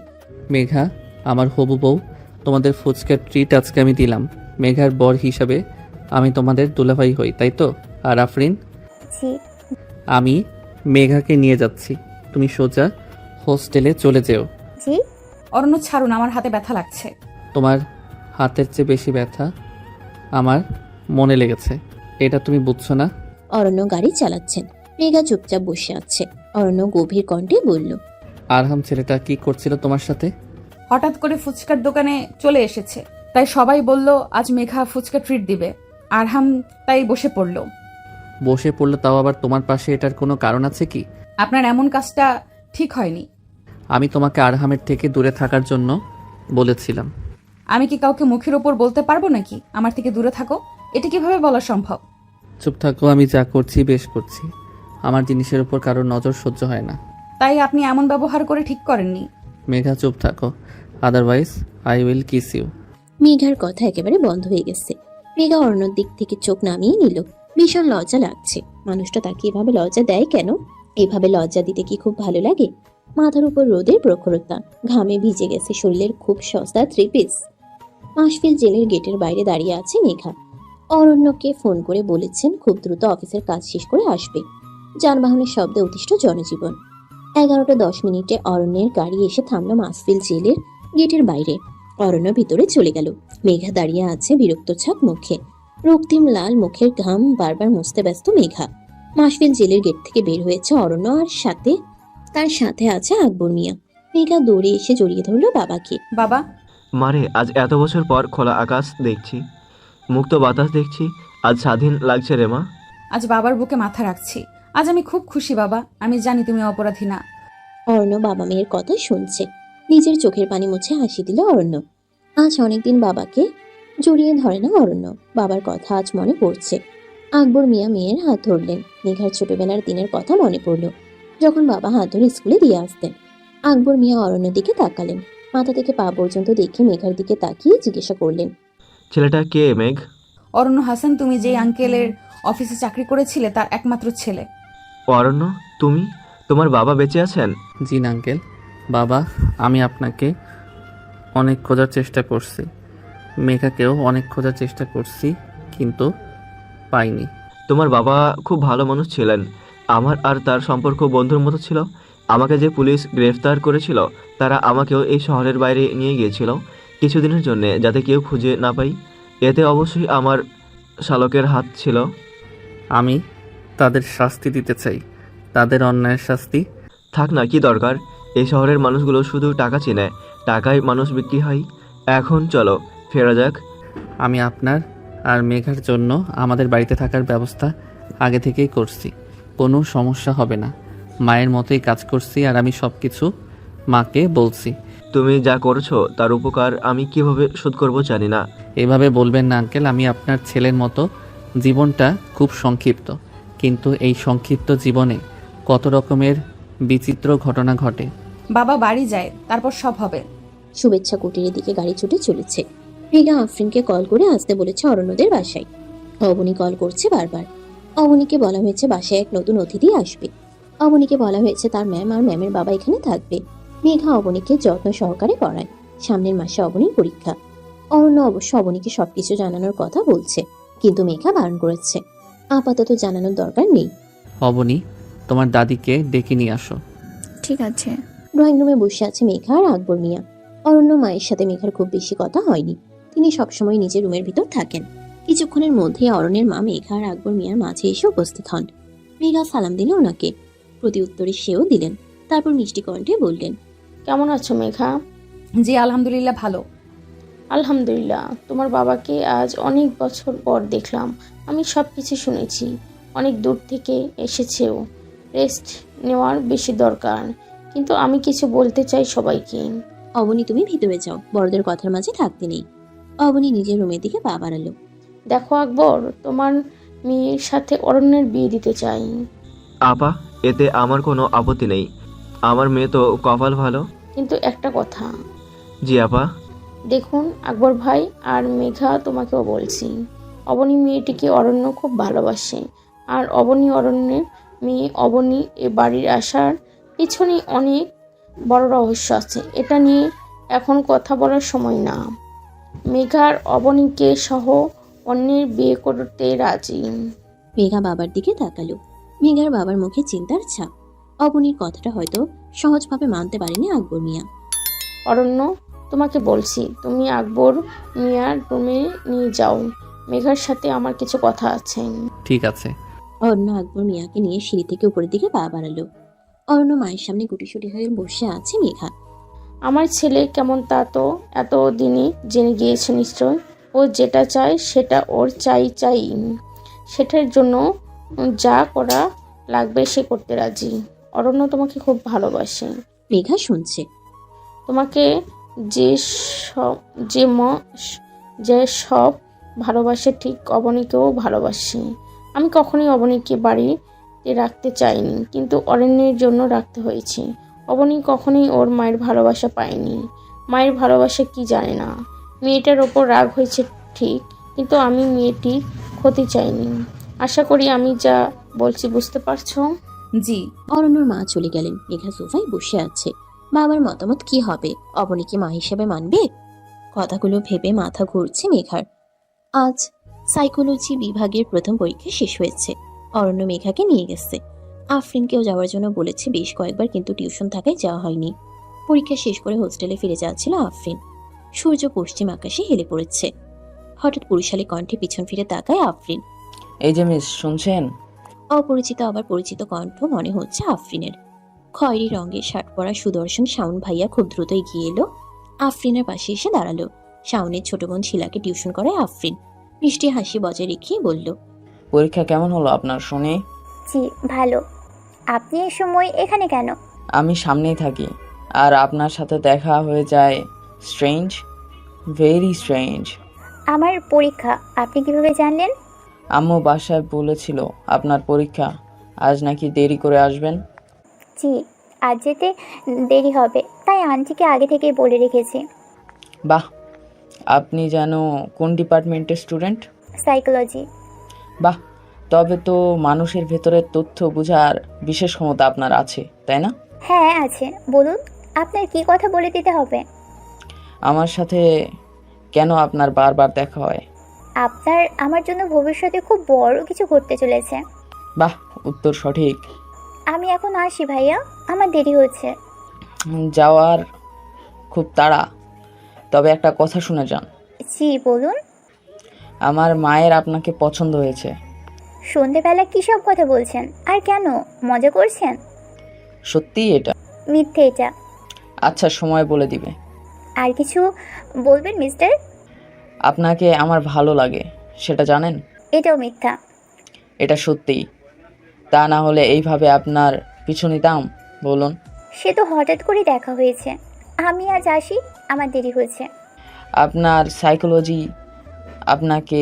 মেঘা, আমার হবু বউ, তোমাদের ফুচকার ট্রিট আজকে আমি দিলাম। মেঘার বর হিসাবে আমি তোমাদের দুলাভাই হই, তাই তো? আর আফরিন, জি। আমি মেঘাকে নিয়ে যাচ্ছি, তুমি সোজা হোস্টেলে চলে যেও। জি। অরণ্য ছাড়ুন, আমার হাতে ব্যথা লাগছে। তোমার হাতের চেয়ে বেশি ব্যথা আমার মনে লেগেছে, এটা তুমি বুঝছো না? অরণ্য গাড়ি চালাচ্ছেন, মেঘা চুপচাপ বসে আছে। অরণ্য গভীর কণ্ঠে বলল, আরহাম ছেলেটা কি করছিল তোমার সাথে? হঠাৎ করে ফুচকার দোকানে চলে এসেছে, তাই সবাই বলল আজ মেঘা ফুচকা ট্রিট দিবে। আরহাম তাই বসে পড়ল। বসে পড়লো, তাও আবার তোমার পাশে, এটার কোনো কারণ আছে কি? আপনার এমন কাজটা ঠিক হয়নি। আমি তোমাকে আরহামের থেকে দূরে থাকার জন্য বলেছিলাম। আমি কি কাউকে মুখের ওপর বলতে পারবো নাকি আমার থেকে দূরে থাকো? এটা কিভাবে বলা সম্ভব? চুপ থাকো, আমি যা করছি বেশ করছি। আমার জিনিসের উপর কারোর নজর সহ্য হয় না। তাই আপনি এমন ব্যবহার করে ঠিক করেননি। মেঘা চুপ থাকো, otherwise I will kiss you. মেঘার কথা একেবারে বন্ধ হয়ে গেছে। মেঘা অরণ্যর দিক থেকে চোখ নামিয়ে নিল। ভীষণ লজ্জা লাগছে। মানুষটা তাকে এভাবে লজ্জা দেয় কেন? এভাবে লজ্জা দিতে কি খুব ভালো লাগে? মাথার উপর রোদের প্রখরতা, ঘামে ভিজে গেছে শরীরের খুব সস্তা থ্রি পিস। মাসফিল জেলের গেটের বাইরে দাঁড়িয়ে আছে মেঘা। অরণ্যকে ফোন করে বলেছেন খুব দ্রুত অফিসের কাজ শেষ করে আসবে। যানবাহনের শব্দে অতিষ্ঠ জনজীবন। 11:10 অরণ্যের গাড়ি এসে থামলো মাসফিল জেলের গেটের বাইরে। অরণ্য ভিতরে চলে গেল। মেঘা দাঁড়িয়ে আছে বিরক্ত ছাপ মুখে। রক্তিম লাল মুখের ঘাম বারবার মুছতে ব্যস্ত মেঘা। মাসফিল জেলের গেট থেকে বের হয়েছে অরণ্য, আর তার সাথে আছে আকবর মিয়া। মেঘা দৌড়ে এসে জড়িয়ে ধরলো বাবাকে। বাবা, মারে, আজ এত বছর পর খোলা আকাশ দেখছি, মুক্ত বাতাস দেখছি, আজ স্বাধীন লাগছে রে মা। আজ বাবার বুকে মাথা রাখছি। আজ আমি খুব খুশি বাবা। আমি জানি তুমি অপরাধী না। অরণ্য বাবা মেয়ের কথা শুনছে। নিজের চোখের পানি মুছে হাসি দিল অরণ্য। আজ অনেকদিন বাবাকে জড়িয়ে ধরে না অরণ্য। বাবার কথা আজ মনে পড়ছে। আকবর মিয়া মেয়ের হাত ধরলেন। মেঘার ছোটবেলার দিনের কথা মনে পড়ল, যখন বাবা হাত ধরে স্কুলে দিয়ে আসতেন। আকবর মিয়া অরণ্যের দিকে তাকালেন। মাথা থেকে পা পর্যন্ত দেখে মেঘার দিকে তাকিয়ে জিজ্ঞাসা করলেন, ছেলেটা কে মেঘ? অরণ্য হাসান, তুমি যেই আঙ্কেলের অফিসে চাকরি করেছিলে তার একমাত্র ছেলে। অরণ্য, তুমি? তোমার বাবা বেঁচে আছেন? জি না আঙ্কেল। বাবা, আমি আপনাকে অনেক খোঁজার চেষ্টা করছি, মেঘাকেও অনেক খোঁজার চেষ্টা করছি, কিন্তু পাইনি। তোমার বাবা খুব ভালো মানুষ ছিলেন। আমার আর তার সম্পর্ক বন্ধুর মতো ছিল। আমাকে যে পুলিশ গ্রেফতার করেছিল, তারা আমাকেও এই শহরের বাইরে নিয়ে গিয়েছিল কিছুদিনের জন্য, যাতে কেউ খুঁজে না পাই। এতে অবশ্যই আমার শালকের হাত ছিল। আমি তাদের শাস্তি দিতে চাই, তাদের অন্যায়ের শাস্তি। থাক না, কি দরকার? এই শহরের মানুষগুলো শুধু টাকা চিনে, টাকায় মানুষ বিক্রি হয়। এখন চলো ফেরা যাক। আমি আপনার আর মেঘার জন্য আমাদের বাড়িতে থাকার ব্যবস্থা আগে থেকেই করছি, কোনো সমস্যা হবে না। মায়ের মতোই কাজ করছি, আর আমি সব কিছু মাকে বলছি। তুমি যা করছো তার উপকার আমি কিভাবে শোধ করব জানি না। এভাবে বলবেন না আঙ্কেল, আমি আপনার ছেলের মতো। জীবনটা খুব সংক্ষিপ্ত, কিন্তু এই সংক্ষিপ্ত জীবনে কত রকমের বিচিত্র ঘটনা ঘটে। বাবা বাড়ি যায়, তারপর সব হবে। শুভেচ্ছা কুটিরের দিকে গাড়ি ছুটে চলেছে। মেঘা আফরিনকে কল করে আসতে বলেছে অরণ্যদের বাসায়। অবনী কল করছে বারবার। অবনীকে বলা হয়েছে বাসায় এক নতুন অতিথি আসবে। অবনীকে বলা হয়েছে তার ম্যাম আর ম্যামের বাবা এখানে থাকবে। মেঘা অবনীকে যত্ন সহকারে পড়ায়। সামনের মাসে অবনীর পরীক্ষা। অরণ্য অবশ্য অবনীকে সবকিছু জানানোর কথা বলছে, কিন্তু মেঘা বারণ করেছে। আপাতত জানানোর দরকার নেই। অবনী, তোমার দাদিকে ডেকে নিয়ে আসো। ঠিক আছে। ড্রয়িং রুমে বসে আছে মেঘা আর আকবর মিয়া। অরণ্য মায়ের সাথে মেঘার খুব বেশি কথা হয়নি। তিনি সবসময় নিজের রুমের ভিতর থাকেন। কিছুক্ষণের মধ্যে অরণ্যের মা মেঘা আর আকবর মিয়ার মাঝে এসে উপস্থিত হন। মেঘা সালাম দিল ওনাকে। প্রতি উত্তরে সেও দিলেন। তারপর মিষ্টি কণ্ঠে বললেন, কেমন আছো মেঘা? জি আলহামদুলিল্লাহ, ভালো। আলহামদুলিল্লাহ। তোমার বাবাকে আজ অনেক বছর পর দেখলাম। আমি সব কিছু শুনেছি। অনেক দূর থেকে এসেছেও। রেস্ট নেওয়ার বেশি দরকার। কিন্তু আমি কিছু বলতে চাই সবাইকে। অবনী তুমি ভিতরে যাও, বড়দের কথার মাঝে থাকতে নেই। অবনী নিজের রুমের দিকে পা বাড়ালো। দেখো আকবর, তোমার মেয়ের সাথে অরণ্যের বিয়ে দিতে চাই। আপা, এতে আমার কোনো আপত্তি নেই। আমার মেয়ে তো কপাল ভালো। কিন্তু একটা কথা। জি আপা। দেখুন আকবর ভাই আর মেঘা, তোমাকেও বলছি, অবনী মেয়েটিকে অরণ্য খুব ভালোবাসে। আর অবনী অরণ্যের মেয়ে। অবনী এ বাড়ির আসার পিছনে অনেক বড় রহস্য আছে। এটা নিয়ে এখন কথা বলার সময় না। মেঘার অবনীকে সহ অন্যের বিয়ে করতে রাজি। মেঘা বাবার দিকে তাকালো। মেঘার বাবার মুখে চিন্তার ছাপ। অবনীর কথাটা হয়তো সহজভাবে মানতে পারেনি আকবর মিয়া। অরণ্য, তোমাকে বলছি, তুমি আকবর মিয়ার রুমে নিয়ে যাও। মেঘার সাথে আমার কিছু কথা আছে। ঠিক আছে। অরণ্য আকবর মিয়াকে নিয়ে সিঁড়ি থেকে উপরের দিকে পা বাড়ালো। অরণ্য মায়ের সামনে গুটিসুটি হয়ে বসে আছে মেঘা। আমার ছেলে কেমন তা তো এতদিনই জেনে গিয়েছে নিশ্চয়। ও যেটা চায় সেটা ওর চাই। সেটার জন্য যা করা লাগবে সে করতে রাজি। অরণ্য তোমাকে খুব ভালোবাসে। মেঘা শুনছে। তোমাকে যে সব যে সব ভালোবাসে ঠিক অবনীকেও ভালোবাসে। আমি কখনোই অবনীকে বাড়িতে রাখতে চাইনি, কিন্তু অরণ্যের জন্য রাখতে হয়েছে। অবনী কখনোই ওর মায়ের ভালোবাসা পায়নি। মায়ের ভালোবাসা কি জানে না। মেয়েটার ওপর রাগ হয়েছে ঠিক, কিন্তু আমি মেয়েটির ক্ষতি চাইনি। আশা করি আমি যা বলছি বুঝতে পারছো। জি। অরণ্যর মা চলে গেলেন। মেঘা সোফায় বসে আছে। বাবার মতামত কি হবে? অবনীকে মা হিসেবে মানবে? কথাগুলো ভেবে মাথা ঘুরছে মেঘার। আজ সাইকোলজি বিভাগের প্রথম পরীক্ষা শেষ হয়েছে। অরণ্য মেঘাকে নিয়ে গেছে। আফরিনকেও যাওয়ার জন্য বলেছে বেশ কয়েকবার, কিন্তু টিউশন থাকায় যাওয়া হয়নি। পরীক্ষা শেষ করে হোস্টেলে ফিরে যাচ্ছিল আফরিন। সূর্য পশ্চিম আকাশে হেলে পড়েছে। হঠাৎ পুরুষালী কণ্ঠে পিছন ফিরে তাকায় আফরিন। এই যে মিস, শুনছেন? অপরিচিত আবার পরিচিত কণ্ঠ মনে হচ্ছে আফরিনের। খয়েরি রঙের শার্ট পরা সুদর্শন শাওন ভাইয়া খুব দ্রুত এগিয়ে এলো। আফরিনের পাশে এসে দাঁড়ালো। শাওনের ছোট বোন শিলাকে টিউশন করায় আফরিন। মিষ্টি হাসি বজায় রেখে বলল, পরীক্ষা কেমন হলো আপনার শুনি? জি ভালো। আপনি এই সময় এখানে কেন? আমি সামনেই থাকি, আর আপনার সাথে দেখা হয়ে যায়। Strange, very strange. আমার পরীক্ষা আপনি কিভাবে জানলেন? আম্মু বাসায় বলেছিল আপনার পরীক্ষা, আজ নাকি দেরি করে আসবেন। জি, আজ যেতে দেরি হবে, তাই আন্টিকে আগে থেকেই বলে রেখেছি। বাহ, আপনি যেন কোন ডিপার্টমেন্টের স্টুডেন্ট? সাইকোলজি। বাহ, তবে তো মানুষের ভেতরের তথ্য বোঝার বিশেষ ক্ষমতা আপনার আছে, তাই না? হ্যাঁ আছে, বলুন আপনার কি কথা বলে দিতে হবে? আমার সাথে কেন আপনার বারবার দেখা হয়? আপনার আমার জন্য ভবিষ্যতে খুব বড় কিছু ঘটতে চলেছে। বাহ, উত্তর সঠিক। আমি এখন আসি ভাইয়া, আমার দেরি হচ্ছে। যাওয়ার খুব তাড়া, তবে একটা কথা শুনে যান। জি বলুন। আমার মায়ের আপনাকে পছন্দ হয়েছে। সন্ধেবেলা কী সব কথা বলছেন? আর কেন, মজা করছেন? সত্যি এটা? মিথ্যে এটা। আচ্ছা, সময় বলে দিবে। আর কিছু বলবেন মিস্টার? আপনাকে আমার ভালো লাগে, সেটা জানেন? এটাও মিথ্যা। এটা সত্যি, তা না হলে এইভাবে আপনার পিছু নিতাম? বলুন। সে তো হঠাৎ করে দেখা হয়েছে। আমি আজ আসি, আমার দেরি হয়েছে। আপনার সাইকোলজি আপনাকে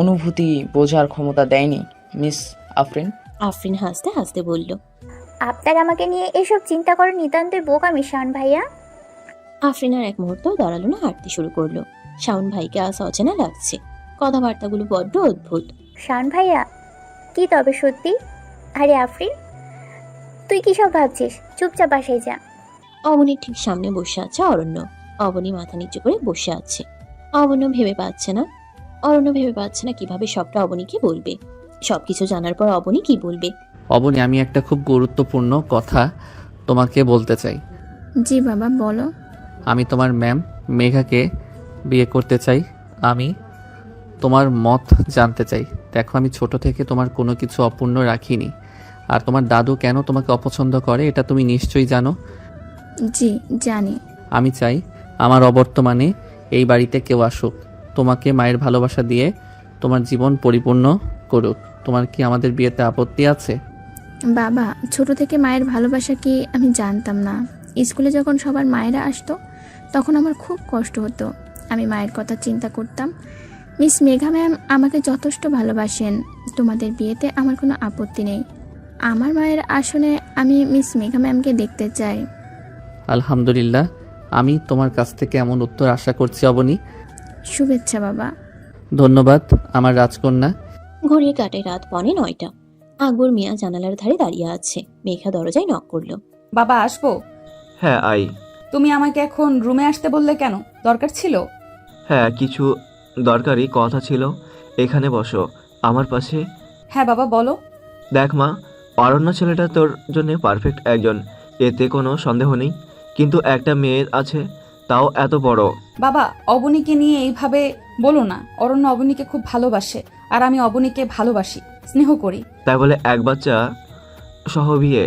অনুভূতি বোঝার ক্ষমতা দেয়নি মিস আফরিন। আফরিন হাসতে হাসতে বলল, আপনার আমাকে নিয়ে এসব চিন্তা করার নিতান্তই বোকামি শাওন ভাইয়া। আফরিন আর এক মুহূর্ত দাঁড়ালো না, হাঁটতে শুরু করলো। শাওন ভাইকে আজ অচেনা লাগছে। কথাবার্তাগুলো বড্ড অদ্ভুত। শাওন ভাইয়া, কি তবে সত্যি? আরে আফরিন, তুই কি সব ভাবছিস? চুপচাপ বাসায় যা। অবনীর ঠিক সামনে বসে আছে অরণ্য। অবনী মাথা নিচু করে বসে আছে। অরণ্য ভেবে পাচ্ছে না কিভাবে সবটা অবনীকে বলবে। সবকিছু জানার পর অবনী কি বলবে। অবনী, আমি একটা খুব গুরুত্বপূর্ণ কথা তোমাকে বলতে চাই। জি বাবা বলো। আমি তোমার ম্যাম মেঘাকে বিয়ে করতে চাই। আমি তোমার মত জানতে চাই। দেখো, আমি ছোট থেকে তোমার কোনো কিছু অপূর্ণ রাখিনি। আর তোমার দাদু কেন তোমাকে অপছন্দ করে এটা তুমি নিশ্চয়ই জানো। জি জানি। আমি চাই আমার অবর্তমানে এই বাড়িতে কেউ আসুক, তোমাকে মায়ের ভালোবাসা দিয়ে তোমার জীবন পরিপূর্ণ করুক। তোমার কি আমাদের বিয়েতে আপত্তি আছে? বাবা, ছোট থেকে মায়ের ভালোবাসা কি আমি জানতাম না। স্কুলে যখন সবার মায়েরা আসতো তখন আমার খুব কষ্ট হতো। আমি মায়ের কথা চিন্তা করতাম। মিস মেঘা ম্যাম আমাকে যথেষ্ট ভালোবাসেন। তোমাদের বিয়েতে আমার কোনো আপত্তি নেই। আমার মায়ের আসনে আমি মিস মেঘা ম্যামকে দেখতে চাই। আলহামদুলিল্লাহ, আমি তোমার কাছ থেকে এমন উত্তর আশা করছি অবনী। শুভেচ্ছা বাবা। ধন্যবাদ আমার রাজকন্যা। ঘড়ির কাঁটায় রাত 9:45। আকবর মিয়া জানালার ধারে দাঁড়িয়ে আছে। মেঘা দরজায় নক করলো। বাবা আসবো? হ্যাঁ আই। তুমি আমাকে এখন রুমে আসতে বললে কেন? দরকার ছিল? হ্যাঁ কিছু দরকারি কথা ছিল। এখানে বসো আমার পাশে। হ্যাঁ বাবা বলো। দেখ মা, অরণ্য ছেলেটা তোর জন্য পারফেক্ট একজন, এতে কোনো সন্দেহ নেই। কিন্তু একটা মেয়ে আছে, তাও এত বড়। বাবা, অবনীকে নিয়ে এইভাবে বলো না। অরণ্য অবনীকে খুব ভালোবাসে, আর আমি অবনীকে ভালোবাসি, স্নেহ করি। তাই বলে এক বাচ্চা সহ বিয়ে?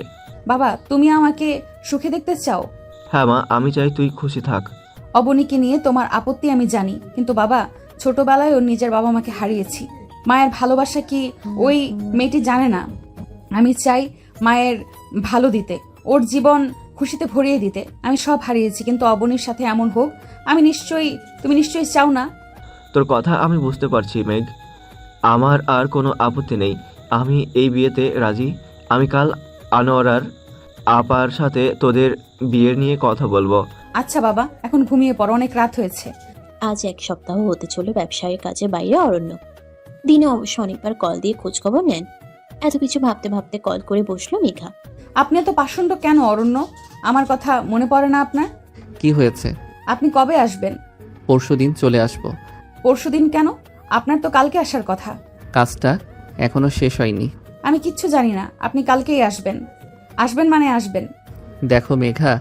বাবা, তুমি আমাকে সুখে দেখতে চাও? হ্যাঁ মা, আমি চাই তুই খুশি থাক। অবনীকে নিয়ে তোমার আপত্তি আমি জানি, কিন্তু বাবা, ছোটবেলায় ওর নিজের বাবা মাকে হারিয়েছি। মায়ের ভালোবাসা কি ওই মেয়েটি জানে না? আমি চাই মায়ের ভালো দিতে, ওর জীবন খুশিতে ভরিয়ে দিতে। আমি সব হারিয়েছি, কিন্তু অবনীর সাথে এমন হোক তুমি নিশ্চয়ই চাও না? তোর কথা আমি বুঝতে পারছি মেঘ, আমার আর কোনো আপত্তি নেই। আমি এই বিয়েতে রাজি। আমি কাল আনোয়ারার আপার সাথে তোদের বিয়ের নিয়ে কথা বলবো। আচ্ছা বাবা, এখন ঘুমিয়ে পড়ো, অনেক রাত হয়েছে। আজ 1 সপ্তাহ হতে চলো ব্যবসায়ের কাজে বাইরে অরণ্য। দিনে অবশ্য অনেকবার কল দিয়ে খোঁজখবর নেন। এত কিছু ভাবতে ভাবতে কল করে বসলো মেঘা। আপনি এত পাষণ্ড কেন অরণ্য? আমার কথা মনে পড়ে না আপনার? কি হয়েছে? আপনি কবে আসবেন? পরশুদিন চলে আসব। পরশুদিন কেন? আপনার তো কালকে আসার কথা। কাজটা এখনো শেষ হয়নি। আমি কিচ্ছু জানি না, আপনি কালকেই আসবেন। আসবেন মানে আসবেন। দেখো মেঘা,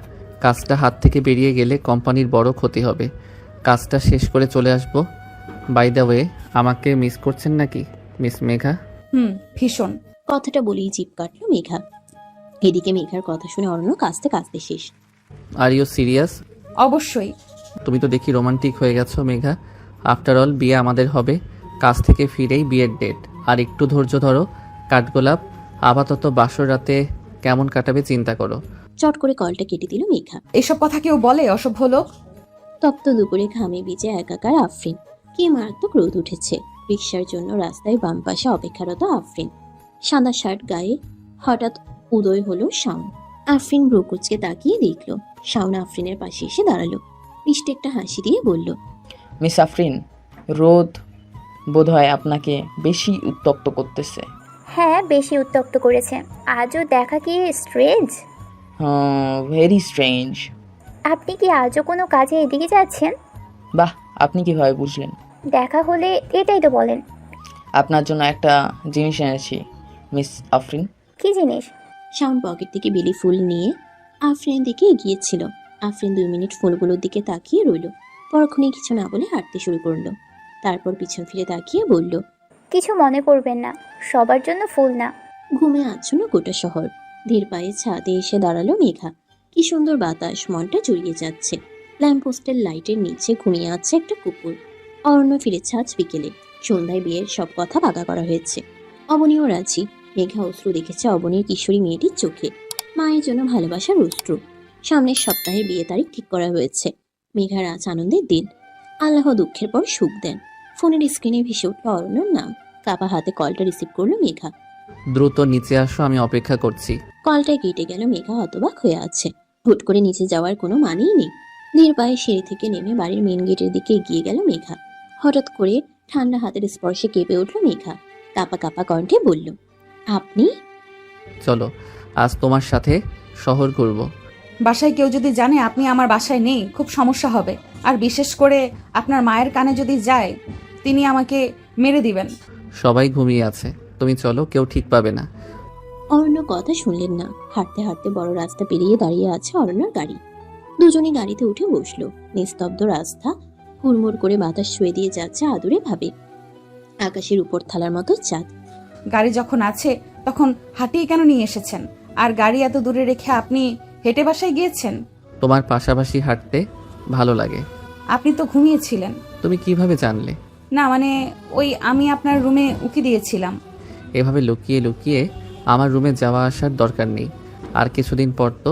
কাজটা হাত থেকে বেরিয়ে গেলে কোম্পানির বড় ক্ষতি হবে। কাজটা শেষ করে চলে আসব। বাই দ্য ওয়ে, আমাকে মিস করছেন নাকি মিস মেঘা? ভীষণ। কথাটা বলেই জিভ কাটলো মেঘা। এদিকে মেঘার কথা শুনে অরণ্য কাঁদতে কাঁদতে শেষ। Are you serious? অবশ্যই। তুমি তো দেখি রোমান্টিক হয়ে গেছো মেঘা। আফটার অল বিয়ে আমাদের হবে। কাজ থেকে ফিরেই বিয়ের ডেট। আর একটু ধৈর্য ধরো। কাঠগোলাপ, আপাতত বাসর রাতে কেমন কাটাবে চিন্তা করো। চট করে কলটা কেটে দিল মেঘা। এসব কথা কেউ বলে? অসভ্য লোক। তপ্ত দুপুরে ঘামে ভিজে একাকার আফরিন। কি মারাত্মক রোদ উঠেছে। রিকশার জন্য রাস্তায় বাম পাশে অপেক্ষারত আফরিন। সাদা শার্ট গায়ে। হঠাৎ উদয় হলো শাওন। আফরিন ব্রুকুচকে তাকিয়ে দেখলো শাওন আফরিনের পাশে এসে দাঁড়ালো। মিষ্টি একটা হাসি দিয়ে বলল, মিস আফরিন, রোদ বোধহয় আপনাকে বেশি উত্তপ্ত করতেছে। হ্যাঁ, বেশি উত্তপ্ত করেছে। আজও দেখা কি স্ট্রেঞ্জ? Very strange. আপনি কি আজও কোনো কাজে এদিকে যাচ্ছেন? বাহ, আপনি কিভাবে বুঝলেন? দেখা হলে এটাই তো বলেন। আপনার জন্য একটা জিনিস এনেছি মিস আফরিন। কি জিনিস? শাওন পকেট থেকে বেলি ফুল নিয়ে আফরিনের দিকে এগিয়েছিল। আফরিন 2 মিনিট ফুলগুলোর দিকে তাকিয়ে রইল। পরক্ষণে কিছু না বলে হাঁটতে শুরু করলো। তারপর পিছন ফিরে তাকিয়ে বলল, কিছু মনে করবেন না, সবার জন্য ফুল না। ঘুমে আচ্ছন্ন গোটা শহর। ধীর পায়ে ছাদে এসে দাঁড়ালো মেঘা। কি সুন্দর বাতাস, মনটা জুড়িয়ে যাচ্ছে। ল্যাম্পপোস্টের লাইটের নিচে ঘুমিয়ে আছে একটা কুকুর। অরণ্য ফিরেছে আজ বিকেলে। সন্ধ্যায় বিয়ের সব কথা ভাগা করা হয়েছে। অবনীও রাজি। মেঘা অশ্রু দেখেছে অবনীর কিশোরী মেয়েটির চোখে। মায়ের জন্য ভালোবাসার অশ্রু। সামনের সপ্তাহে বিয়ে তারিখ ঠিক করা হয়েছে। মেঘার আজ আনন্দের দিন। আল্লাহ দুঃখের পর সুখ দেন। ফোনের স্ক্রিনে ভেসে উঠল অরণ্যর নাম। কাপা হাতে কলটা রিসিভ করলো মেঘা। দ্রুত নিচে আসো, আমি অপেক্ষা করছি। কলটা কেটে গেল। মেঘা হতবাক হয়ে আছে। হুট করে নিচে যাওয়ার কোনো মানেই নেই। ধীর পায়ে সিঁড়ি থেকে নেমে বাড়ির মেন গেটের দিকে এগিয়ে গেল মেঘা। হঠাৎ করে ঠান্ডা হাতের স্পর্শে কেঁপে উঠল মেঘা। কাপা কাপা কণ্ঠে বলল, আপনি? চলো, আজ তোমার সাথে শহর ঘুরবো। বাসায় কেউ যদি জানে আপনি আমার বাসায় নেই, খুব সমস্যা হবে। আর বিশেষ করে আপনার মায়ের কানে যদি যায়, তিনি আমাকে মেরে দিবেন। সবাই ঘুমিয়ে আছে, তুমি চলো, কেউ ঠিক পাবে না। অরণ্য কথা শুনলেন না। হাঁটতে হাঁটতে বড় রাস্তা পেরিয়ে দাঁড়িয়ে আছে অরণ্যর গাড়ি। দুজনে গাড়িতে উঠে বসলো। নিস্তব্ধ রাস্তা। হুড়মুড় করে বাতাস ছুঁয়ে দিয়ে যাচ্ছে আদুরে ভাবে। আকাশের উপর থালার মতো চাঁদ। গাড়ি যখন আছে তখন হাঁটিয়ে কেন নিয়ে এসেছেন? আর গাড়ি এত দূরে রেখে আপনি হেঁটে বাসায় গিয়েছেন? তোমার পাশাপাশি হাঁটতে ভালো লাগে। আপনি তো ঘুমিয়েছিলেন। তুমি কিভাবে জানলে? না মানে, আমি আপনার রুমে উকি দিয়েছিলাম। এভাবে লুকিয়ে লুকিয়ে আমার রুমে যাওয়া আসার দরকার নেই। আর কিছুদিন পর তো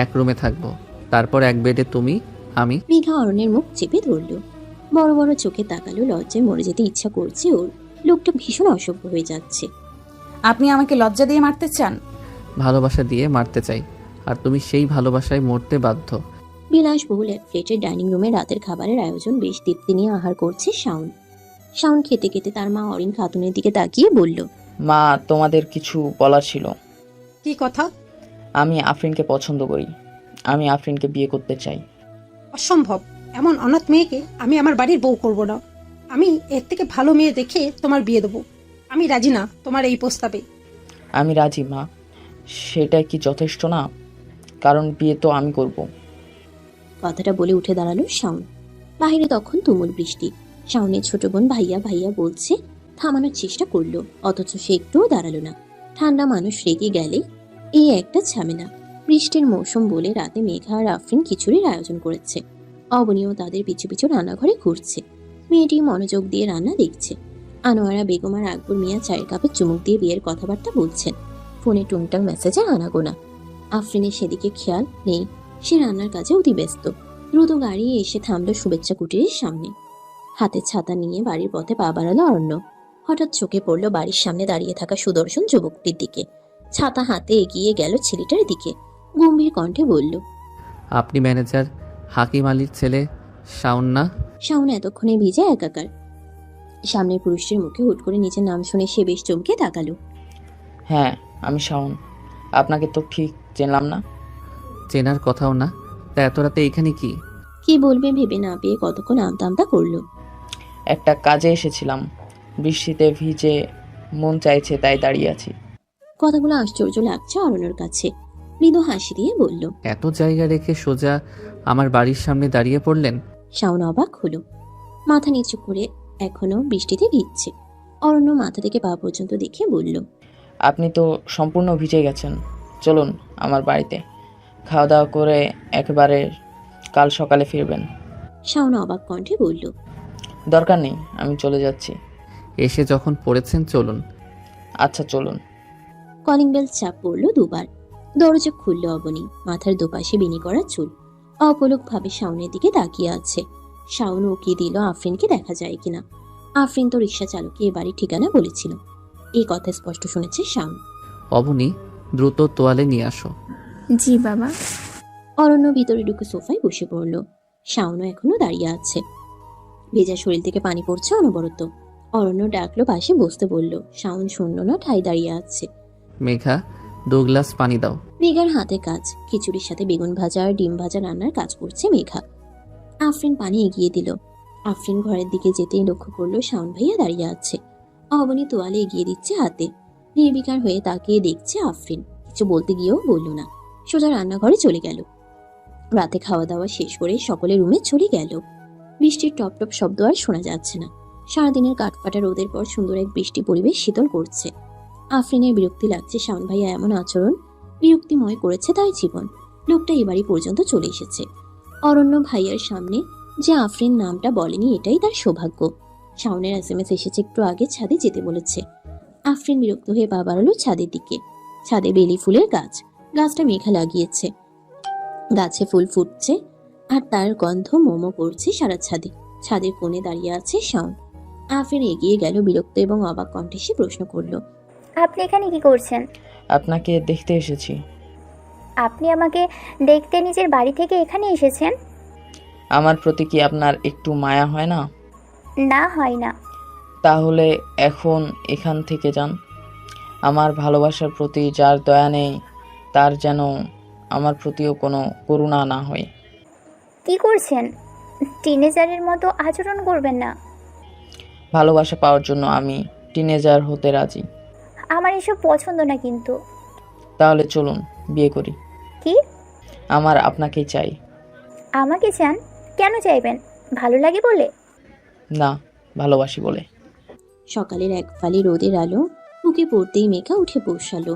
এক রুমে থাকবো, তারপর এক বেডে তুমি আমি। মেঘা অরণ্যের মুখ চেপে ধরল। বড় বড় চোখে তাকালো। লজ্জায় মরে যেতে ইচ্ছা করছে ওর। লোকটা ভীষণ অসভ্য হয়ে যাচ্ছে। আপনি আমাকে লজ্জা দিয়ে মারতে চান? ভালোবাসা দিয়ে মারতে চাই, আর তুমি সেই ভালোবাসায় মরতে বাধ্য। বিলাসবহুল এক ফ্ল্যাটের ডাইনিং রুমে রাতের খাবারের আয়োজন। বেশ তৃপ্তি নিয়ে আহার করছে শাওন। শাওন খেতে খেতে তার মা অরিন খাতুনের দিকে তাকিয়ে বলল, মা, তোমাদের কিছু বলার ছিল। কি কথা? আমি আফরিনকে পছন্দ করি। আমি আফরিনকে বিয়ে করতে চাই। অসম্ভব, এমন অনাথ মেয়েকে আমি আমার বাড়ির বউ করব না। আমি এর থেকে ভালো মেয়ে দেখে তোমার বিয়ে দেবো। আমি রাজি না তোমার এই প্রস্তাবে। আমি রাজি মা, সেটা কি যথেষ্ট না? কারণ বিয়ে তো আমি করব। কথাটা বলে উঠে দাঁড়ালো শাওন। বাহিরে তখন তুমুল বৃষ্টি। শাওনের ছোট বোন ভাইয়া ভাইয়া বলছে, থামানোর চেষ্টা করলো, অথচ সে একটুও দাঁড়ালো না। ঠান্ডা মানুষ রেগে গেলে এই একটা ঝামেলা। বৃষ্টির মৌসুম বলে রাতে মেঘা আর আফরিন খিচুড়ির আয়োজন করেছে। অবনীও তাদের পিছু পিছু রান্নাঘরে ঘুরছে। মেয়েটি মনোযোগ দিয়ে রান্না দেখছে। আনোয়ারা বেগম আর আকবর মিয়া চায়ের কাপে চুমুক দিয়ে বিয়ের কথাবার্তা বলছেন। ফোনে টুংটাং মেসেজে আনাগোনা। আফরিনের সেদিকে খেয়াল নেই, সে রান্নার কাজে অতি ব্যস্ত। দ্রুত গাড়ি এসে থামলো শুভেচ্ছা কুটিরের সামনে। হাতে ছাতা নিয়ে বাড়ির পথে পা বাড়ালো অরণ্য। হঠাৎ চোখে পড়লো বাড়ির সামনে দাঁড়িয়ে থাকা সুদর্শন যুবকটির দিকে। ছাতা হাতে এগিয়ে গেল ছেলেটার দিকে, গম্ভীর কণ্ঠে বলল, আপনি ম্যানেজার হাকিম আলীর ছেলে শাওন না? শাওন এতক্ষণে ভিজে একাকার। সামনের পুরুষটির মুখে হুট করে নিজের নাম শুনে সে বেশ চমকে তাকালো। হ্যাঁ, আমি শাওন। আপনাকে তো ঠিক চিনলাম না। চেনার কথাও না, তা এত রাতে এখানে কি? কি বলবে ভেবে না পেয়ে কতক্ষণ আমতা আমতা করলো। একটা কাজে এসেছিলাম, বৃষ্টিতে ভিজে মন চাইছে তাই দাঁড়িয়ে আছি। কথাগুলো আশ্চর্য লাগছে অরণ্যর কাছে। মৃদু হাসি দিয়ে বলল, এত জায়গা রেখে সোজা আমার বাড়ির সামনে দাঁড়িয়ে পড়লেন? শাওন অবাক হলো। মাথা নিচু করে এখনো বৃষ্টিতে ভিজছে। অরণ্য মাথা থেকে পা পর্যন্ত দেখে বলল, আপনি তো সম্পূর্ণ ভিজে গেছেন। চলুন আমার বাড়িতে, খাওয়া দাওয়া করে একেবারে কাল সকালে ফিরবেন। শাওন অবাক কণ্ঠে বলল, দরকার নেই, আমি চলে যাচ্ছি। এসে যখন পড়েছেন চলুন। আচ্ছা চলুন। কলিং বেল চাপ পড়লো দুবার। দরজা খুলল অবনী, মাথার দুপাশে বিনি করা চুল। অপলক ভাবে শাওনের দিকে তাকিয়ে আছে। শাওন উকিয়ে দিল আফরিনকে দেখা যায় কিনা। আফরিন তো রিক্সা চালককে এ বাড়ির ঠিকানা বলেছিল। এই কথা স্পষ্ট শুনেছে শাওন। অবনী, দ্রুত তোয়ালে নিয়ে আসো। জি বাবা। অরণ্য ভিতরে ঢুকে সোফায় বসে পড়ল। শাওনও এখনো দাঁড়িয়ে আছে। ভেজা শরীর থেকে পানি পড়ছে অনবরত। অরণ্য ডাকলো পাশে বসতে বলল। শাওন শূন্য না ঠাই দাঁড়িয়ে আছে। মেঘা, 2 গ্লাস পানি দাও। মেঘার হাতে কাজ, খিচুড়ির সাথে বেগুন ভাজা আর ডিম ভাজা রান্নার কাজ করছে মেঘা। আফরিন পানি এগিয়ে দিল। আফরিন ঘরের দিকে যেতেই লক্ষ্য করলো শাওন ভাইয়া দাঁড়িয়ে আছে। অবনী তোয়ালে এগিয়ে দিচ্ছে হাতে। নির্বিকার হয়ে তাকিয়ে দেখছে আফরিন। কিছু বলতে গিয়েও বলল না, সোজা রান্নাঘরে চলে গেল। রাতে খাওয়া দাওয়া শেষ করে সকলে রুমে চলে গেল। বৃষ্টির টপ টপ শব্দ আর শোনা যাচ্ছে না। সারাদিনের কাঠফাটা রোদের পর সুন্দর এক বৃষ্টি পরিবেশ শীতল করছে। আফরিনের বিরক্তি লাগছে শাওন ভাইয়া এমন আচরণ বিরক্তিময় করেছে তাই জীবন। লোকটা এবারই পর্যন্ত চলে এসেছে। অরণ্য ভাইয়ার সামনে যে আফরিন নামটা বলেনি এটাই তার সৌভাগ্য। শাওনের SMS এসেছে একটু আগে ছাদে যেতে বলেছে। আফরিন বিরক্ত হয়ে পা বাড়ালো ছাদের দিকে। ছাদে বেলি ফুলের গাছ, গাছটা মেঘা লাগিয়েছে। গাছে ফুল ফুটছে আর তার গন্ধ মোমো করছে সারা ছাদে। ছাদের কোণে দাঁড়িয়ে আছে শাওন। আফরিন এগিয়ে গেল, বিরক্ত এবং অবাক কণ্ঠে সে প্রশ্ন করলো, আপনি এখানে কি করছেন? আপনাকে দেখতে এসেছি। আপনি আমাকে দেখতে নিজের বাড়ি থেকে এখানে এসেছেন? আমার প্রতি কি আপনার একটু মায়া হয় না? না, হয় না। তাহলে এখন এখান থেকে যান। আমার ভালোবাসার প্রতি যার দয়া নেই তার যেন আমার প্রতিও কোনো করুণা না হয়। কি করছেন? টিনেজারের মতো আচরণ করবেন না। ভালোবাসা পাওয়ার জন্য আমি টিনেজার হতে রাজি। আমার এসব পছন্দ না কিন্তু। তাহলে চলুন বিয়ে করি। কি? আমার আপনাকেই চাই। আমাকে চান? কেন চাইবেন? ভালো লাগে বলে? না, ভালোবাসি বলে। সকালের এক ফালি রোদের আলো বুকে পড়তেই মেঘা উঠে বসালো।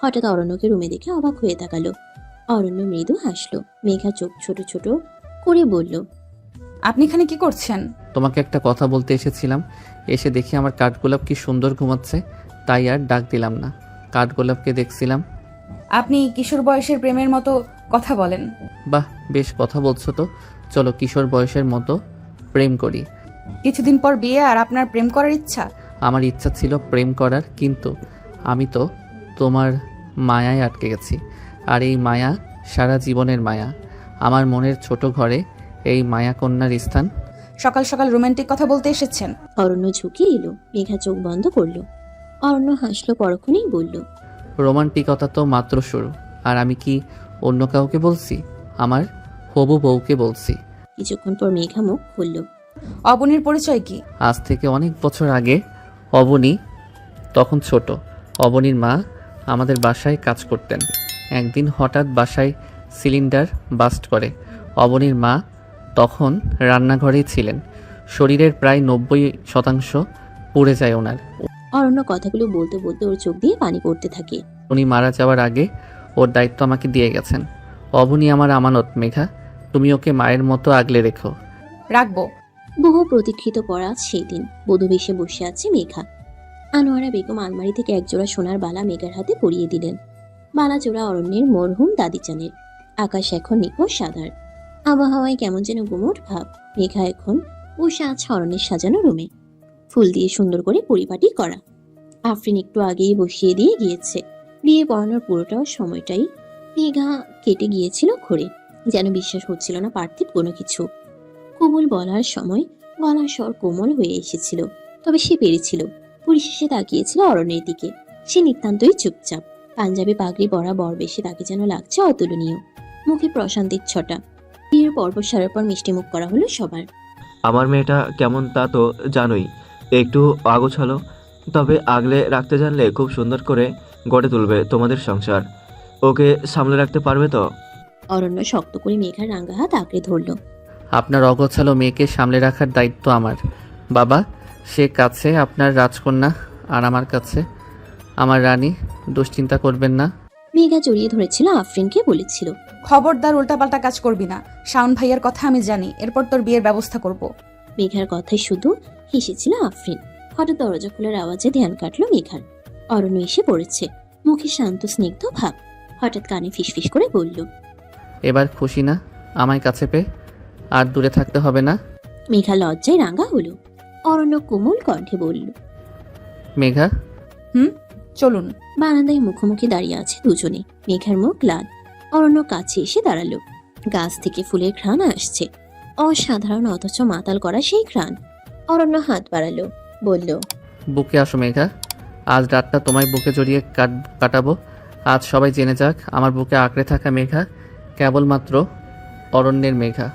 হঠাৎ অরণ্যকে রুমে দেখে অবাক হয়ে তাকালো। অরণ্য মৃদু হাসলো। মেঘা চোখ ছোট ছোট করে বলল, আপনি এখানে কি করছেন? তোমাকে একটা কথা বলতে এসেছিলাম। এসে দেখি আমার কাঠগোলাপ কি সুন্দর ঘুমাচ্ছে, তাই আর ডাক দিলাম না। কাঠগোলাপকে দেখছিলাম। আপনি কিশোর বয়সের প্রেমের মতো কথা বলেন। বাহ, বেশ কথা বলছো তো। চলো কিশোর বয়সের মতো প্রেম করি। কিছুদিন পর বিয়ে আর আপনার প্রেম করার ইচ্ছা? আমার ইচ্ছা ছিল প্রেম করার, কিন্তু আমি তো তোমার মায়ায় আটকে গেছি। আর এই মায়া সারা জীবনের মায়া। আমার মনের ছোট ঘরে এই মায়া কন্যার স্থান। সকাল সকাল রোমান্টিক কথা বলতে এসেছেন? অরণ্য ঝুঁকে এলো। মেঘা চোখ বন্ধ করলো। অরণ্য হাসলো, পরক্ষণেই বলল, রোমান্টিকতা তো মাত্র শুরু। আর আমি কি অন্য কাউকে বলছি? আমার হবু বউকে বলছি। কিছুক্ষণ পর মেঘা মুখ খুলল। অবনীর পরিচয় কি? আজ থেকে অনেক বছর আগে অবনী তখন ছোট। অবনীর মা আমাদের বাসায় কাজ করতেন। একদিন হঠাৎ বাসায় সিলিন্ডার বাস্ট করে। অবনীর মা তখন রান্নাঘরেই ছিলেন। শরীরের প্রায় 90% পুড়ে যায় ওনার। অরণ্য কথাগুলো বলতে বলতে ওর চোখ দিয়ে পানি পড়তে থাকে। উনি মারা যাওয়ার আগে ওর দায়িত্ব আমাকে দিয়ে গেছেন। অবনী আমার আমানত মেঘা, তুমি ওকে মায়ের মতো আগলে রেখো। রাখবো। বহু প্রতীক্ষিত করা সেই দিন বধূ বেশে বসে আছে মেঘা। আনোয়ারা বেগম আলমারি থেকে একজোড়া সোনার বালা মেঘার হাতে পরিয়ে দিলেন। বালা জোড়া অরণ্যের মরহুম দাদিচানের। আকাশ এখন নিখোঁজ সাদার। আবহাওয়ায় কেমন যেন গুমোট ভাব। মেঘা এখন বসে আছে অরণ্যের সাজানো রুমে, ফুল দিয়ে সুন্দর করে পরিপাটি করা। আফরিন একটু আগেই বসিয়ে দিয়ে গিয়েছে। বিয়ে পড়ানোর পুরোটাও সময়টাই মেঘা কেটে গিয়েছিল ঘুরে। যেন বিশ্বাস হচ্ছিল না পার্থিব কোনো কিছু। কোমল বলার সময় গলার স্বর কোমল হয়ে এসেছিল, তবে সে পেরেছিল। পরিশেষে তাকিয়েছিল অরণ্যের দিকে। সে নিতান্তই চুপচাপ। পাঞ্জাবি পাগড়ি পরা বরবেশে তাকে যেন লাগছে অতুলনীয়। মুখে প্রশান্তির ছটা। বিয়ের পর্ব সারার পর মিষ্টি মুখ করা হলো সবার। আমার মেয়েটা কেমন তা তো জানোই, একটু আগোছালো, তবে আগলে রাখতে জানলে খুব সুন্দর করে গড়ে তুলবে তোমাদের সংসার। ওকে সামলে রাখতে পারবে তো? অরণ্য শক্ত করে মেঘার রাঙ্গা হাত আঁকড়ে ধরল। আপনার অগোছালো মেয়েকে সামলে রাখার দায়িত্ব আমার। বাবা, সে কাছে আপনার রাজকন্যা আর আমার কাছে আমার রানী। দুশ্চিন্তা করবেন না। মেঘা জড়িয়ে ধরেছিল আফরিনকে, বলেছিল, খবরদার উল্টাপাল্টা কাজ করবি না। শাওন ভাইয়ার কথা আমি জানি, এরপর তোর বিয়ের ব্যবস্থা করব। মেঘার কথায় শুধু হেসেছিল আফরিন। হঠাৎ দরজা খোলার আওয়াজে ধ্যান কাটলো মেঘার। অরণ্য এসে পড়েছে, মুখে শান্ত স্নিগ্ধ ভাব। হঠাৎ কানে ফিসফিস করে বলল, এবার খুশি না আমায় কাছে পেয়ে? আর দূরে থাকতে হবে না। মেঘা লজ্জায় রাঙা হলো। অরণ্য কোমল কণ্ঠে বলল, মেঘা, চলুন। বারান্দায় মুখোমুখি দাঁড়িয়ে আছে দুজনে। মেঘার মুখ লাল। অরণ্য কাছে এসে দাঁড়ালো। গাছ থেকে ফুলের ঘ্রাণ আসছে, অসাধারণ অথচ মাতাল করা সেই ঘ্রাণ। অরণ্য হাত বাড়ালো, বলল, বুকে আসো মেঘা। আজ রাতটা তোমায় বুকে জড়িয়ে কাটাবো। আজ সবাই জেনে যাক আমার বুকে আঁকড়ে থাকা মেঘা কেবলমাত্র অরণ্যের মেঘা।